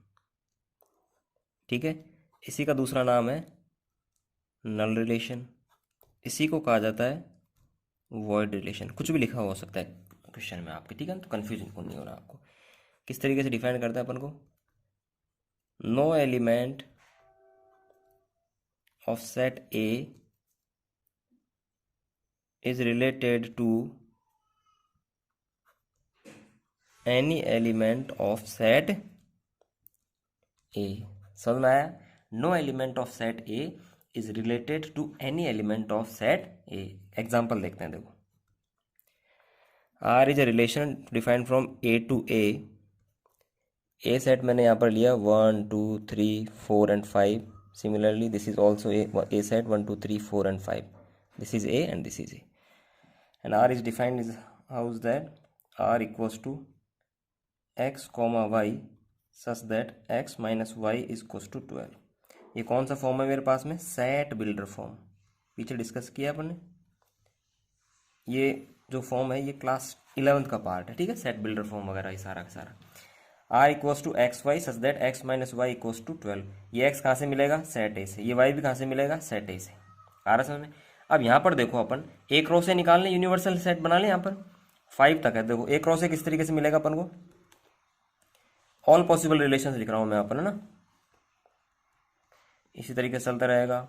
ठीक है, इसी का दूसरा नाम है नल रिलेशन, इसी को कहा जाता है वॉइड रिलेशन, कुछ भी लिखा हो सकता है क्वेश्चन में आपके। ठीक है, तो कंफ्यूजन नहीं हो रहा आपको। किस तरीके से डिफाइन करते हैं अपन को, no element of set A is related to any element of set A। समझ में आया? No element of set A is related to any element of set A। Example देखते हैं, देखो R is a relation defined from A to A। A set मैंने यहाँ पर लिया 1 2 3 4 and 5। Similarly this is also A set 1 2 3 4 and 5। This is A and this is A। And R is defined as how is that R equals to x comma y such that x minus y is equals to 12। ये कौन सा form है मेरे पास में, set builder form, पीछे discuss किया अपन ने। ये जो फॉर्म है ये क्लास 11th का पार्ट है। ठीक है, सेट बिल्डर फॉर्म वगैरह ये सारा का सारा। R equals to x y such that x minus y equals to 12। ये x कहाँ से मिलेगा, सेट ए से, ये y भी कहाँ से मिलेगा, सेट ए से। आ रहा समझ में? अब यहाँ पर देखो अपन ए क्रॉस से निकाल लें, यूनिवर्सल सेट बना लें। यहाँ पर 5 तक है, देखो ए क्रॉस से किस तरीके से मिलेगा अपन को, ऑल पॉसिबल रिलेशंस लिख रहा हूँ मैं अपन, है ना। इसी तरीके से चलता रहेगा,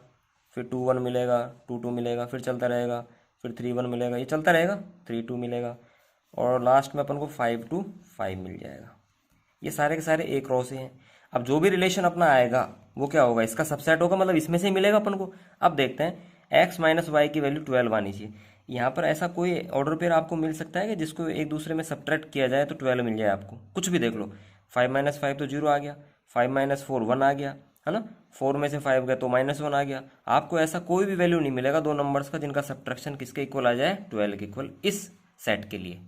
फिर 2 1 मिलेगा, 2 2 मिलेगा, फिर चलता रहेगा, फिर 3 1 मिलेगा, ये चलता रहेगा, 3 2 मिलेगा, और लास्ट में अपन को 5 2 5 मिल जाएगा। ये सारे के सारे ए क्रॉस से हैं। अब जो भी रिलेशन अपना आएगा वो क्या होगा, इसका सबसेट होगा, मतलब इसमें से ही मिलेगा अपन को। अब देखते हैं x माइनस वाई की वैल्यू 12 आनी चाहिए। यहाँ पर ऐसा कोई ऑर्डर पेयर आपको मिल सकता है कि जिसको एक दूसरे में सब्ट्रैक्ट किया जाए तो 12 मिल जाए आपको, कुछ भी देख लो। 5 माइनस 5 तो 0 आ गया, 5 माइनस 4 1 आ गया, है ना। 4 में से 5 गया तो -1 आ गया। आपको ऐसा कोई भी वैल्यू नहीं मिलेगा दो नंबर्स का जिनका सब्ट्रैक्शन किसके इक्वल आ जाए, 12 के इक्वल, इस सेट के लिए।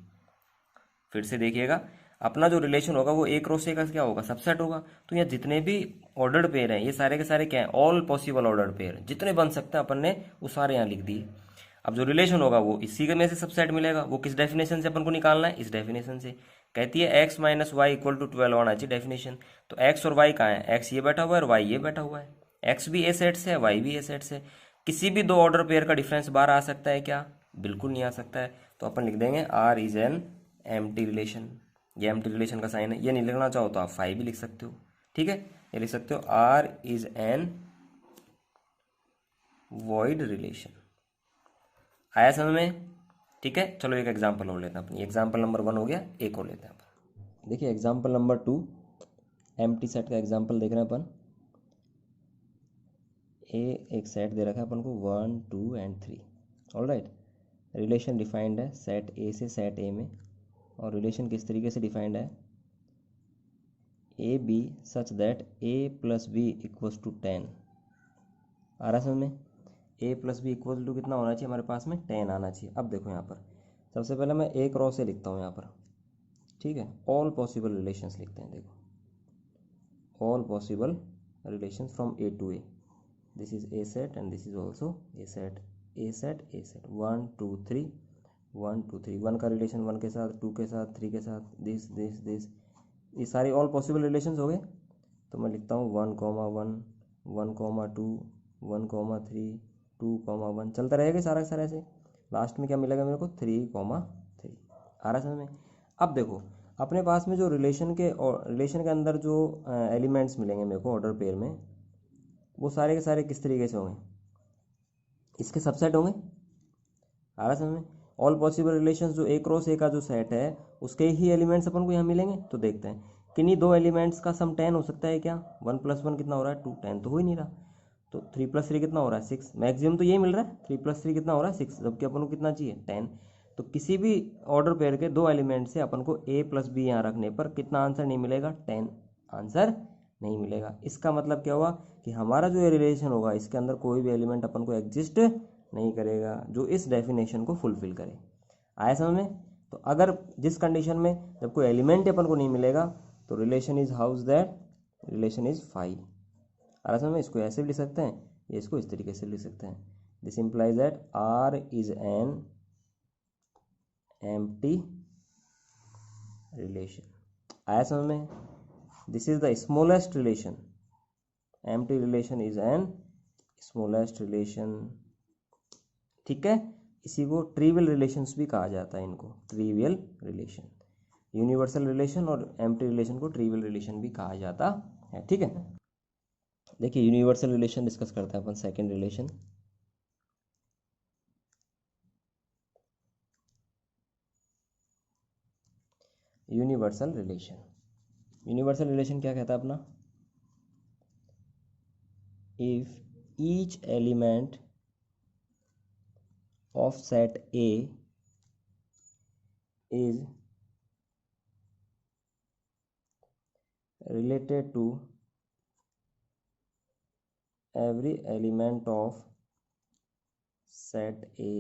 फिर से देखिएगा, अपना जो रिलेशन होगा वो ए क्रॉस ए का क्या होगा, सबसेट होगा। तो यहाँ जितने भी ऑर्डर्ड पेयर हैं ये सारे के सारे क्या हैं, ऑल पॉसिबल ऑर्डर्ड पेयर, जितने बन सकते हैं अपन ने वो सारे यहाँ लिख दिए। अब जो रिलेशन होगा वो इसी के में से सबसेट मिलेगा, वो किस डेफिनेशन से अपन को निकालना है, इस डेफिनेशन से। कहती है x minus y equal to 12 आना चाहिए डेफिनेशन। तो x और y कहाँ है, x ये बैठा हुआ है और y ये बैठा हुआ है। x भी ए सेट से है, y भी ए सेट से। किसी भी दो ऑर्डर पेयर का डिफरेंस बाहर आ सकता है क्या, बिल्कुल नहीं आ सकता है। तो अपन लिख देंगे R is an empty relation. ये एम्प्टी रिलेशन का साइन है, ये नहीं लिखना चाहो तो आप 5 भी लिख सकते हो। ठीक है, ये लिख सकते हो R is an void relation. आया समझ में? ठीक है, चलो एक एग्जांपल और लेते हैं अपन। एग्जांपल नंबर 1 हो गया, एक और लेते हैं अपन। देखिए एग्जांपल नंबर 2, एम्प्टी सेट का एग्जांपल देख रहे हैं अपन। एक सेट दे रखा है अपन को 1 2 एंड 3। ऑलराइट, रिलेशन डिफाइंड है सेट ए से सेट ए में, और रिलेशन किस तरीके से डिफाइंड है, A B such that A plus B equals to 10। आ रहा समझ में? A plus B equal to कितना होना चाहिए हमारे पास में, 10 आना चाहिए। अब देखो यहाँ पर सबसे पहले मैं ए क्रॉस से लिखता हूँ यहाँ पर। ठीक है, ऑल पॉसिबल रिलेशंस लिखते हैं। देखो all possible relations from A to A, this is a set and this is also a set, a set a set, 1 2 3 1 2 3, 1 का रिलेशन 1 के साथ, 2 के साथ, 3 के साथ, दिस दिस दिस, ये सारे ऑल पॉसिबल रिलेशंस हो गए। तो मैं लिखता हूँ 1 1 1 2 1 3 2 1, चलता रहेगा सारा सारा ऐसे। लास्ट में क्या मिलेगा मेरे को, 3 3। आ रहा समझ में? अब देखो अपने पास में जो रिलेशन के अंदर जो एलिमेंट्स मिलेंगे मेरे को ऑर्डर पेयर में, वो सारे के सारे किस तरीके से होंगे, इसके सबसेट होंगे। आ रहा समझ में? ऑल पॉसिबल रिलेशंस जो ए क्रॉस ए का जो सेट है उसके ही एलिमेंट्स अपन को यहाँ मिलेंगे। तो देखते हैं किन्हीं दो एलिमेंट्स का सम 10 हो सकता है क्या? 1 + 1 कितना हो रहा है? 2। 10 तो हो ही नहीं रहा। तो 3 + 3 कितना हो रहा है? 6। मैक्सिमम तो यही मिल रहा है, 3 + 3 कितना हो रहा है? 6, जबकि अपन को कितना चाहिए? 10। तो किसी भी ऑर्डर पेयर के दो एलिमेंट से अपन को a + b यहाँ रखने पर कितना आंसर नहीं मिलेगा? 10 आंसर नहीं मिलेगा। इसका मतलब क्या हुआ कि हमारा जो ये रिलेशन होगा इसके अंदर कोई भी एलिमेंट अपन को एग्जिस्ट नहीं करेगा जो इस डेफिनेशन को फुलफिल करे। आया समझ में? तो अगर जिस कंडीशन में जब कोई एलिमेंट अपन को नहीं मिलेगा तो relation is house that relation is 5। आ रहा समझ में? इसको ऐसे भी लिख सकते हैं या इसको इस तरीके से लिख सकते हैं। This implies that R is an empty relation. आया समझ में? This is the smallest relation. Empty relation is an smallest relation. ठीक है, इसी को ट्रिवियल रिलेशंस भी कहा जाता है। इनको ट्रिवियल रिलेशन, यूनिवर्सल रिलेशन और एम्प्टी रिलेशन को ट्रिवियल रिलेशन भी कहा जाता है। ठीक है, देखिए यूनिवर्सल रिलेशन डिस्कस करते हैं अपन। Second relation, universal relation. Universal relation क्या कहता है अपना? If each element of set A is related to every element of set A.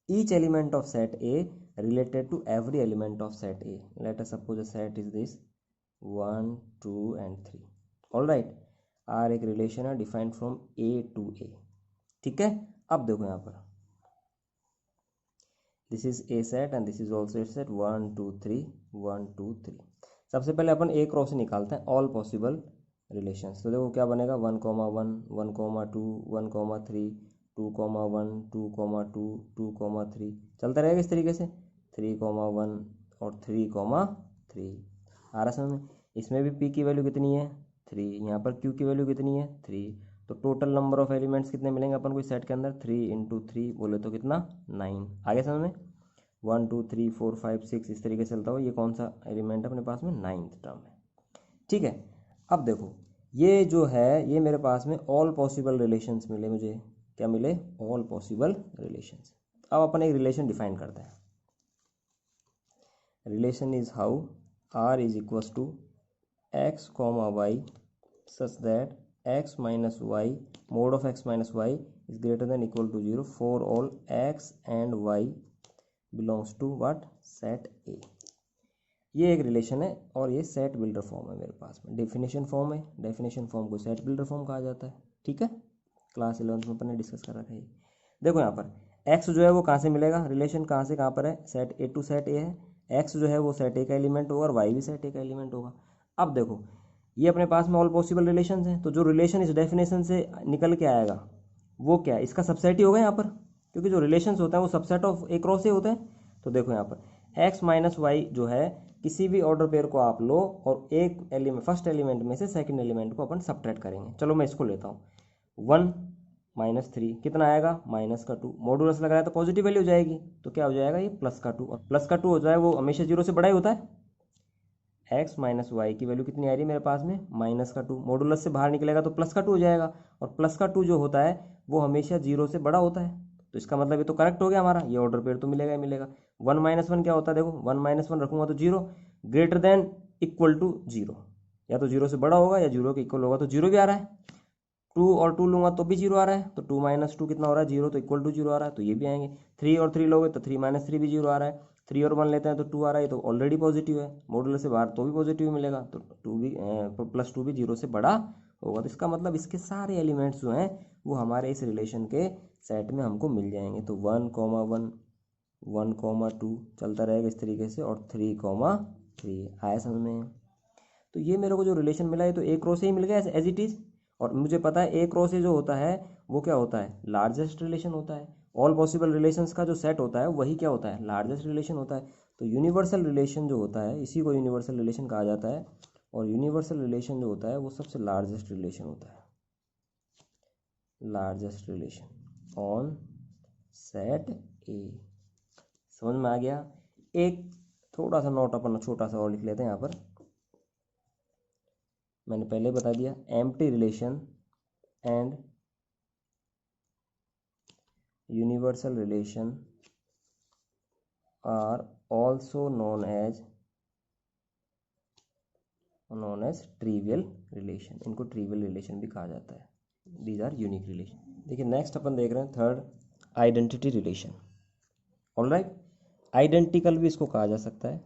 Each element of set A related to every element of set A. Let us suppose a set is this 1, 2 and 3. All right, R एक relation है defined from A to A। ठीक है, अब देखो यहाँ पर this is a set and this is also a set 1 2 3 1 2 3। सबसे पहले अपन ए क्रॉस निकालते हैं ऑल पॉसिबल रिलेशंस। तो देखो क्या बनेगा 1, 1, 1, 2 1, 3 2, 1 2, 2, 2, 3 चलता रहेगा इस तरीके से 3, 1 और 3, 3। आ रहा समझ में? इसमें भी पी की वैल्यू कितनी है? 3। यहाँ पर क्यू की वैल्यू कितनी है? 3। तो टोटल नंबर ऑफ एलिमेंट्स कितने मिलेंगे अपन को इस सेट के अंदर? 3 × 3 बोले तो कितना? 9। आगे समझ में? 1 2 3 4 5 6 इस तरीके से चलता हो। ये कौन सा एलिमेंट है अपने पास में? 9th टर्म है। ठीक है, अब देखो ये जो है ये मेरे पास में ऑल पॉसिबल रिलेशंस मिले मुझे। क्या मिले? All possible relations. अब अपन एक रिलेशन डिफाइन करते हैं। Relation is how R is equals to x, y such that x minus y mod of x minus y is greater than equal to 0 for all x and y belongs to what? set A। ये एक relation है और ये set builder form है मेरे पास में। Definition form है, डेफिनेशन फॉर्म को सेट बिल्डर फॉर्म कहा जाता है। ठीक है, क्लास 11th में अपन ने डिस्कस कर रखा है। देखो यहाँ पर x जो है वो कहाँ से मिलेगा? रिलेशन कहाँ से कहाँ पर है? Set A to set A है। x जो है वो सेट A का एलिमेंट होगा और y भी सेट A का एलिमेंट होगा। अब देखो ये अपने पास में ऑल पॉसिबल रिलेशंस हैं, तो जो रिलेशन इस डेफिनेशन से निकल के आएगा वो क्या है? इसका सबसेट ही होगा यहाँ पर, क्योंकि जो रिलेशंस होता है वो सबसेट ऑफ ए क्रॉस ए होता है। तो देखो यहाँ पर x माइनस वाई जो है किसी भी ऑर्डर पेयर को आप लो और एक एलिमेंट फर्स्ट एलिमेंट में से सेकंड एलिमेंट को अपन सबट्रैक्ट करेंगे। चलो मैं इसको लेता हूँ 1 - 3 कितना आएगा? -2। मॉडुलस लगाया तो पॉजिटिव वैल्यू हो जाएगी, तो क्या हो जाएगा? ये +2 और +2 हो जाए वो हमेशा 0 से बड़ा ही होता है। x माइनस वाई की वैल्यू कितनी आ रही है मेरे पास में? -2। मॉडुलस से बाहर निकलेगा तो +2 हो जाएगा और +2 जो होता है वो हमेशा 0 से बड़ा होता है। तो इसका मतलब ये तो करेक्ट हो गया हमारा, ये ऑर्डर पेयर तो मिलेगा ही मिलेगा। 1 - 1 क्या होता है? देखो 1 - 1 रखूंगा तो 0, ग्रेटर देन इक्वल टू 0, या तो 0 से बड़ा होगा या 0 के इक्वल होगा, तो 0 भी आ रहा है। 2 और 2 लूंगा तो भी 0 आ रहा है, तो 2 - 2 कितना हो रहा है? 0, तो इक्वल टू 0 आ रहा है, तो ये भी आएंगे। 3 और 3 लोगे तो 3 - 3 भी 0 आ रहा है। 3 और 1 लेते हैं तो 2 आ रहा है, तो ऑलरेडी पॉजिटिव है। मॉडुलस से बाहर तो भी पॉजिटिव मिलेगा, तो 2 भी +2 भी 0 से बड़ा होगा। तो इसका मतलब इसके सारे एलिमेंट्स जो हैं वो हमारे इस रिलेशन के सेट में हमको मिल जाएंगे। तो 1, 1, 1, 2 चलता रहेगा इस तरीके से, और 3, 3 आया समझ में? तो ये मेरे को जो रिलेशन मिला है तो ए क्रॉस से ही मिल गया एज इट इज़। और मुझे पता है ए क्रॉस से जो होता है वो क्या होता है? लार्जेस्ट रिलेशन होता है। ऑल पॉसिबल रिलेशंस का जो सेट होता है वही क्या होता है? लार्जेस्ट रिलेशन होता है। तो यूनिवर्सल रिलेशन जो होता है इसी को यूनिवर्सल रिलेशन कहा जाता है, और यूनिवर्सल रिलेशन जो होता है वो सबसे लार्जेस्ट रिलेशन होता है। लार्जेस्ट रिलेशन ऑन सेट ए। समझ में आ गया। एक थोड़ा सा नोट अपन छोटा सा और लिख लेते हैं यहाँ पर, मैंने पहले बता दिया, empty relation and universal relation are also known as trivial relation. इनको ट्रिवियल रिलेशन भी कहा जाता है। These are unique relation. देखिए नेक्स्ट अपन देख रहे हैं third, identity relation. Alright, identical भी इसको कहा जा सकता है।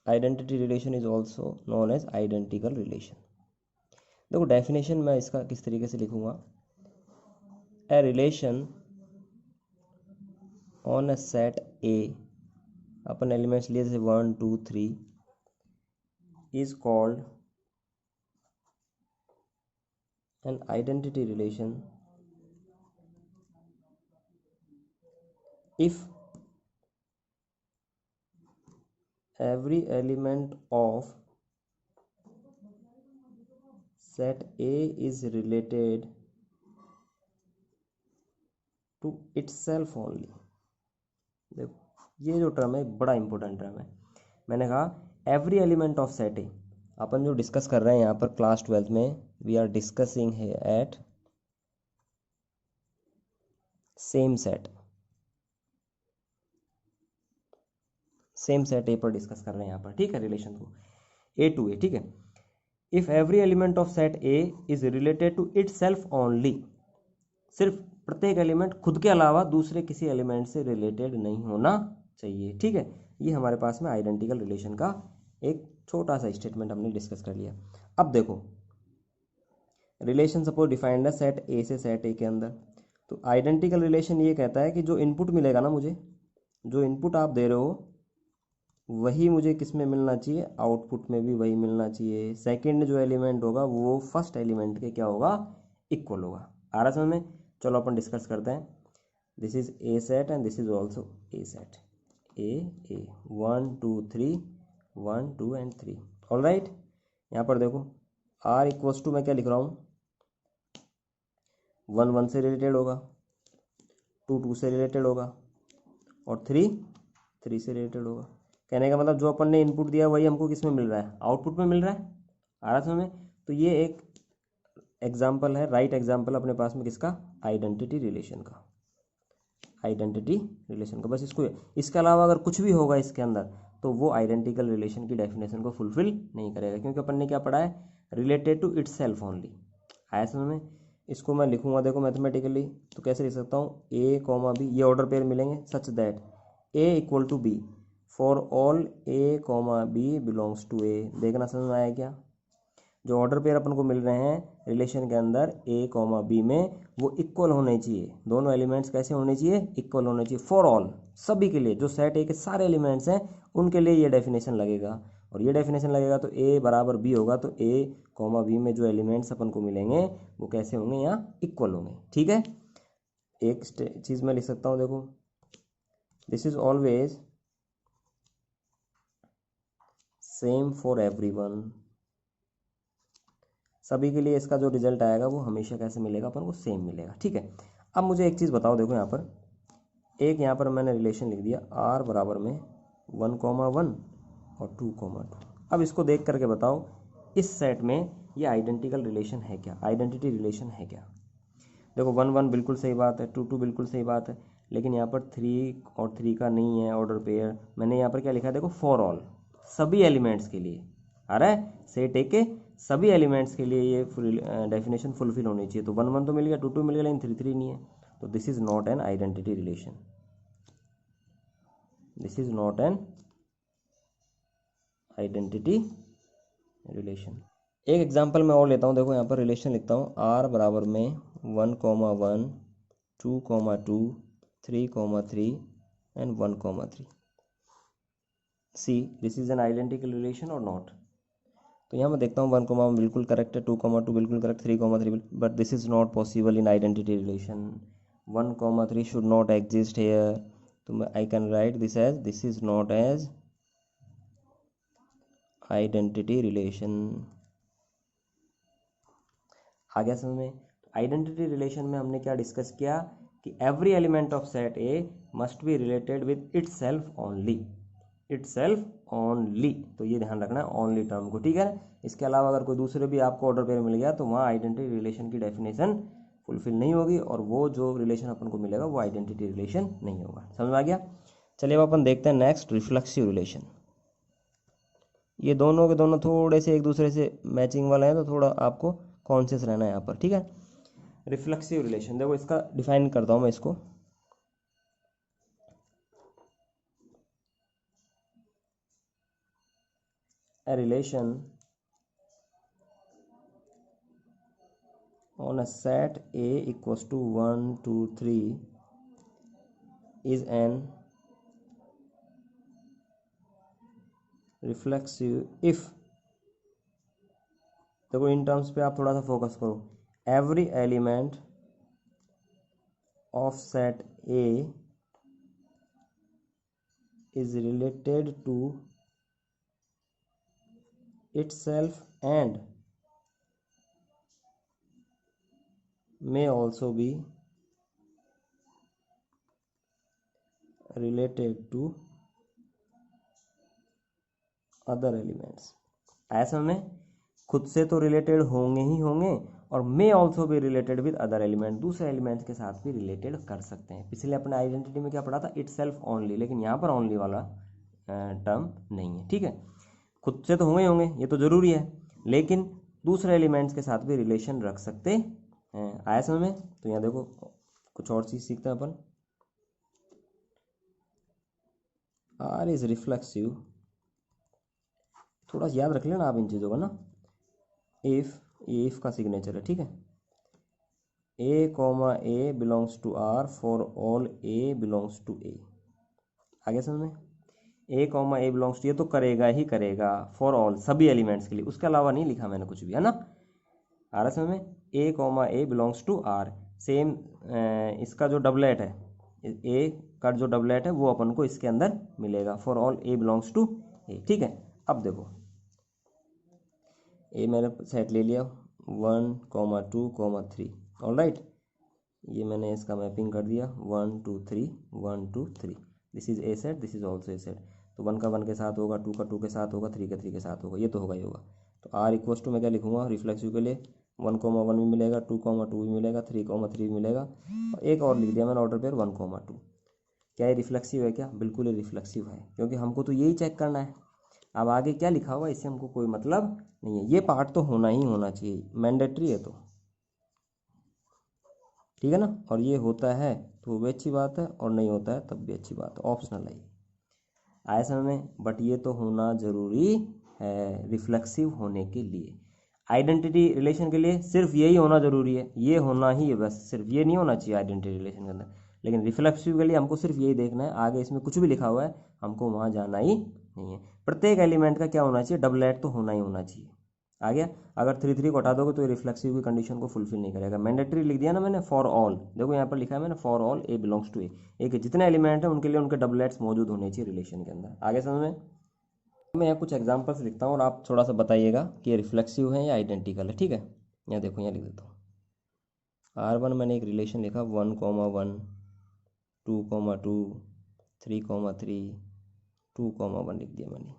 Identity relation is also known as identical relation. देखो डेफिनेशन मैं इसका किस तरीके से लिखूंगा, a relation on a set A, अपन एलिमेंट्स लिए जैसे 1 2 3, is called an identity relation if every element of set A is related to itself only। देखो ये जो टर्म है बड़ा इंपॉर्टेंट टर्म है। मैंने कहा every element of set A, अपन जो डिस्कस कर रहे हैं यहाँ पर क्लास 12 में, वी आर डिस्कसिंग है एट सेम सेट ए पर डिस्कस कर रहे हैं यहाँ पर, ठीक है, रिलेशन को ए टू ए, ठीक है। If every element of set A is related to itself only, सिर्फ प्रत्येक एलिमेंट खुद के अलावा दूसरे किसी एलिमेंट से रिलेटेड नहीं होना चाहिए, ठीक है। ये हमारे पास में आइडेंटिकल रिलेशन का एक छोटा सा स्टेटमेंट हमने डिस्कस कर लिया। अब देखो रिलेशन सपोज डिफाइंड है सेट ए से सेट ए के अंदर, तो आइडेंटिकल रिलेशन ये कहता है कि जो इनपुट मिलेगा ना मुझे, जो इनपुट आप दे रहे हो वही मुझे किस में मिलना चाहिए, आउटपुट में भी वही मिलना चाहिए। सेकंड जो एलिमेंट होगा वो फर्स्ट एलिमेंट के क्या होगा, इक्वल होगा। आ रहा समझ में? चलो अपन डिस्कस करते हैं। This is a set and this is also a set, A 1 2 3 1 2 and 3। All right, यहाँ पर देखो आर इक्वल्स टू मैं क्या लिख रहा हूँ, 1 1 से रिलेटेड होगा, 2 2 से रिलेटेड होगा और 3 3 से रिलेटेड होगा। कहने का मतलब जो अपन ने इनपुट दिया वही हमको किस में मिल रहा है, आउटपुट में मिल रहा है। आ रहा समझ में? तो ये एक एग्जाम्पल है, राइट एग्जाम्पल अपने पास में किसका, आइडेंटिटी रिलेशन का, आइडेंटिटी रिलेशन का। बस इसको, इसके अलावा अगर कुछ भी होगा इसके अंदर तो वो आइडेंटिकल रिलेशन की डेफिनेशन को फुलफिल नहीं करेगा, क्योंकि अपन ने क्या पढ़ा है, related to itself only. आया समझ में? इसको मैं लिखूंगा देखो मैथमेटिकली, तो कैसे लिख सकता हूँ, ए कॉमा बी, ये ऑर्डर पेयर मिलेंगे such that A equal to B for all A comma B belongs to A. देखना समझ में आया क्या? जो ऑर्डर पेयर अपन को मिल रहे हैं रिलेशन के अंदर ए कॉमा बी में, वो इक्वल होने चाहिए। दोनों एलिमेंट्स कैसे होने चाहिए, इक्वल होने चाहिए फॉर ऑल, सभी के लिए। जो सेट ए के सारे एलिमेंट्स हैं उनके लिए ये डेफिनेशन लगेगा, और ये डेफिनेशन लगेगा तो ए बराबर बी होगा, तो ए कॉमा बी में जो एलिमेंट्स अपन को मिलेंगे वो कैसे होंगे, यहाँ इक्वल होंगे, ठीक है। एक चीज़ मैं लिख सकता हूँ, देखो this is always same for everyone, सभी के लिए इसका जो रिजल्ट आएगा वो हमेशा कैसे मिलेगा, अपन को सेम मिलेगा, ठीक है। अब मुझे एक चीज़ बताओ, देखो यहाँ पर एक, यहाँ पर मैंने रिलेशन लिख दिया आर बराबर में 1,1 और 2,2। अब इसको देख करके बताओ इस सेट में ये आइडेंटिकल रिलेशन है क्या, आइडेंटिटी रिलेशन है क्या। देखो 1 1 बिल्कुल सही बात है, 2 2 बिल्कुल सही बात है, लेकिन यहाँ पर 3 और 3 का नहीं है ऑर्डर पेयर। मैंने यहाँ पर क्या लिखा है, देखो फॉर ऑल, सभी एलिमेंट्स के लिए। आ रहा है, सेट ए के सभी एलिमेंट्स के लिए ये डेफिनेशन फुलफिल होनी चाहिए। तो 1 1 तो मिल गया, 2 2 मिल गया, लेकिन 3 3 नहीं है, तो this is not an identity relation, this is not an identity relation. एक एग्जांपल मैं और लेता हूँ, देखो यहाँ पर रिलेशन लिखता हूँ आर बराबर में 1,1 2,2 3,3 and 1,3। See this is an identical relation और नॉट। तो यहाँ मैं देखता हूँ 1,1 बिल्कुल करेक्ट है, 2,2 बिल्कुल correct, 3,3, but this is not possible in identity relation. 1,3 should not exist here, तो I can write this as, this is not as identity relation. आ गया समझ में? आइडेंटिटी रिलेशन में हमने क्या डिस्कस किया कि every element of set A must be related with it self only, it self only, तो ये ध्यान रखना है ओनली टर्म को, ठीक है। इसके अलावा अगर कोई दूसरे भी आपको ऑर्डर पेयर मिल गया तो वहाँ आइडेंटिटी रिलेशन की डेफिनेशन फुलफिल नहीं होगी और वो जो रिलेशन अपन को मिलेगा वो आइडेंटिटी रिलेशन नहीं होगा। समझ में आ गया। चलिए अब अपन देखते हैं नेक्स्ट रिफ्लेक्सिव रिलेशन। ये दोनों के दोनों थोड़े से एक दूसरे से मैचिंग वाले हैं तो थोड़ा आपको कॉन्शियस रहना है यहाँ पर, ठीक है। रिफ्लेक्सिव रिलेशन देखो इसका डिफाइन करता हूँ मैं इसको। A relation on a set A equals to 1 2 3 is an reflexive if, देखो इन टर्म्स पे आप थोड़ा सा फोकस करो, every element of set A is related to itself and may also be related to other elements। ऐसा में खुद से तो रिलेटेड होंगे ही होंगे और मे ऑल्सो भी रिलेटेड विद अदर एलिमेंट, दूसरे एलिमेंट्स के साथ भी रिलेटेड कर सकते हैं। पिछले अपने आइडेंटिटी में क्या पढ़ा था, इट सेल्फ ओनली, लेकिन यहाँ पर ओनली वाला टर्म नहीं है, ठीक है। खुद से तो होंगे ही होंगे, ये तो जरूरी है, लेकिन दूसरे एलिमेंट्स के साथ भी रिलेशन रख सकते हैं। आया समझ में। तो यहाँ देखो कुछ और चीज़ सीखते हैं अपन। आर इज रिफ्लेक्सिव, थोड़ा याद रख लेना आप इन चीज़ों का ना। इफ का सिग्नेचर है, ठीक है। A comma A belongs to R for all A belongs to A. आगे समझ में। A comma A belongs to, ये तो करेगा ही करेगा फॉर ऑल, सभी एलिमेंट्स के लिए, उसके अलावा नहीं लिखा मैंने कुछ भी, है ना। आ रहा समझ में। A comma A belongs to R, same इसका जो डबलेट है, ए का जो डबलेट है वो अपन को इसके अंदर मिलेगा, for all A belongs to A, ठीक है। अब देखो ए मैंने सेट ले लिया 1 2 3, ऑल राइट। ये मैंने इसका मैपिंग कर दिया 1 2 3 1 2 3, this is a set, this is also a set. तो 1 का 1 के साथ होगा, 2 का 2 के साथ होगा, 3 का 3 के साथ होगा, ये तो होगा ही होगा। तो आर इक्वल्स टू मैं क्या लिखूंगा रिफ्लेक्सिव के लिए, 1 1 भी मिलेगा, 2 2 भी मिलेगा, 3 3 भी मिलेगा, और एक और लिख दिया मैंने ऑर्डर पेयर 1 2। क्या ये रिफ्लेक्सिव है? क्या बिल्कुल ये रिफ्लेक्सिव है, क्योंकि हमको तो यही चेक करना है। अब आगे क्या लिखा हुआ इससे हमको कोई मतलब नहीं है, ये पार्ट तो होना ही होना चाहिए, मैंडेटरी है तो, ठीक है ना। और ये होता है तो भी अच्छी बात है और नहीं होता है तब भी अच्छी बात है, ऑप्शनल है आए समझ में। बट ये तो होना जरूरी है रिफ्लेक्सिव होने के लिए। आइडेंटिटी रिलेशन के लिए सिर्फ यही होना जरूरी है, ये होना ही है बस, सिर्फ ये नहीं होना चाहिए आइडेंटिटी रिलेशन के अंदर। लेकिन रिफ्लेक्सिव के लिए हमको सिर्फ यही देखना है, आगे इसमें कुछ भी लिखा हुआ है हमको वहाँ जाना ही नहीं है। प्रत्येक एलिमेंट का क्या होना चाहिए, डबलेट तो होना ही होना चाहिए। आ गया। अगर 3 3 को हटा दोगे तो ये रिफ्लेक्सिव की कंडीशन को फुलफिल नहीं करेगा। मैंडेटरी लिख दिया ना मैंने, फॉर ऑल, देखो यहाँ पर लिखा है मैंने for all A belongs to A, एक जितने एलिमेंट हैं उनके लिए उनके डबलेट्स मौजूद होने चाहिए रिलेशन के अंदर। आगे समझ में। मैं यहाँ कुछ एग्जांपल्स लिखता हूँ और आप थोड़ा सा बताइएगा कि ये रिफ्लेक्सिव है या आइडेंटिकल है, ठीक है। यहाँ देखो, यहाँ लिख देता हूँ R1 मैंने एक रिलेशन लिखा 1 1 2 2 3 3 2 1 लिख दिया मैंने।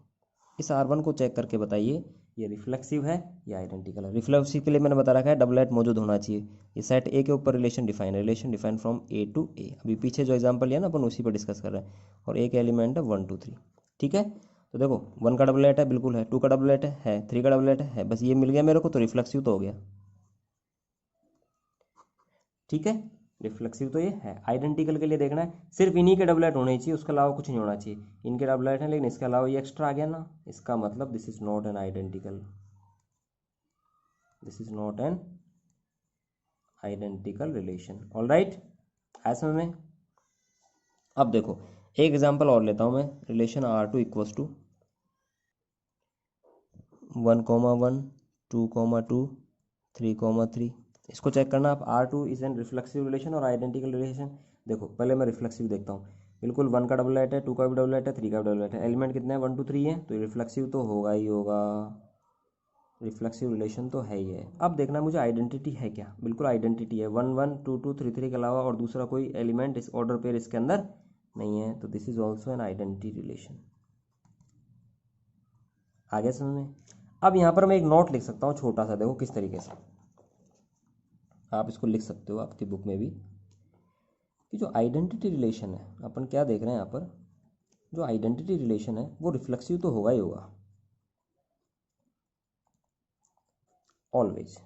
इस R1 को चेक करके बताइए ये रिफ्लेक्सिव है या आइडेंटिकल है। रिफ्लेक्सिव के लिए मैंने बता रखा है डबलेट मौजूद होना चाहिए। ये सेट ए के ऊपर relation define from A to A. अभी पीछे जो एग्जांपल लिया ना अपन उसी पर डिस्कस कर रहे हैं, और एक एलिमेंट है 1 2 3, ठीक है। तो देखो 1 का डबलेट है, बिल्कुल है, 2 का डबलेट है, 3 का डबलेट है, बस ये मिल गया मेरे को तो रिफ्लेक्सिव तो हो गया, ठीक है। रिफ्लेक्सिव तो ये है। आइडेंटिकल के लिए देखना है सिर्फ इन्हीं के डबलेट होने चाहिए, उसके अलावा कुछ नहीं होना चाहिए। इनके डबलेट हैं लेकिन इसके अलावा ये एक्स्ट्रा आ गया ना, इसका मतलब this is not an identical, this is not an identical relation, all right. ऐसा में अब देखो एक एग्जांपल और लेता हूं मैं, रिलेशन R2 इक्वल्स टू 1 1 2 2 3 3। इसको चेक करना आप, R2 is an reflexive relation और आइडेंटिकल रिलेशन। देखो पहले मैं रिफ्लेक्सिव देखता हूँ, बिल्कुल 1 का डबलेट है, 2 का भी डबलेट है, 3 का भी डबलेट है, एलिमेंट कितने हैं 1 2 3 है, तो रिफ्लेक्सिव तो होगा ही होगा, रिफ्लेक्सिव रिलेशन तो है ही है। अब देखना मुझे आइडेंटिटी है क्या, बिल्कुल आइडेंटिटी है, 1 1 2 2 3 3 के अलावा और दूसरा कोई एलिमेंट इस ऑर्डर पेयर इसके अंदर नहीं है, तो this is also an identity relation. आगे समझ में। अब यहाँ पर मैं एक नोट लिख सकता हूँ छोटा सा, देखो किस तरीके से आप इसको लिख सकते हो आपकी बुक में भी, कि जो आइडेंटिटी रिलेशन है, अपन क्या देख रहे हैं यहाँ पर, जो आइडेंटिटी रिलेशन है वो रिफ्लेक्सिव तो होगा ही होगा, ऑलवेज,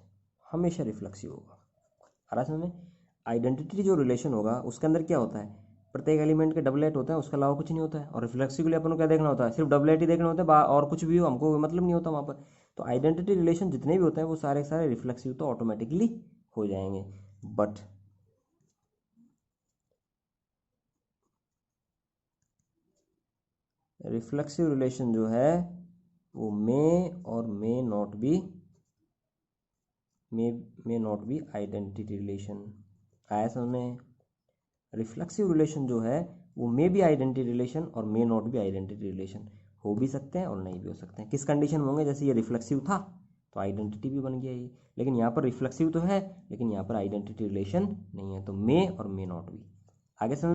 हमेशा रिफ्लेक्सिव होगा। आ रहा समझ में। आइडेंटिटी जो रिलेशन होगा उसके अंदर क्या होता है, प्रत्येक एलिमेंट के डबलेट होता है, उसके अलावा कुछ नहीं होता है। और रिफ्लेक्सिव के लिए अपन को क्या देखना होता है, सिर्फ डबलेट ही देखना होता है, और कुछ भी हो हमको कोई मतलब नहीं होता वहाँ पर। तो आइडेंटिटी रिलेशन जितने भी होते हैं वो सारे सारे रिफ्लेक्सिव तो ऑटोमेटिकली हो जाएंगे। बट रिफ्लेक्सिव रिलेशन जो है वो may not be identity relation. आया समझ में। रिफ्लेक्सिव रिलेशन जो है वो मे बी आइडेंटिटी रिलेशन और may not be identity relation, हो भी सकते हैं और नहीं भी हो सकते हैं। किस कंडीशन में होंगे, जैसे ये रिफ्लेक्सिव था तो आइडेंटिटी भी बन गया ये, लेकिन यहाँ पर रिफ्लेक्सिव तो है लेकिन यहाँ पर आइडेंटिटी रिलेशन नहीं है, तो मे और मे नॉट बी। आगे समझ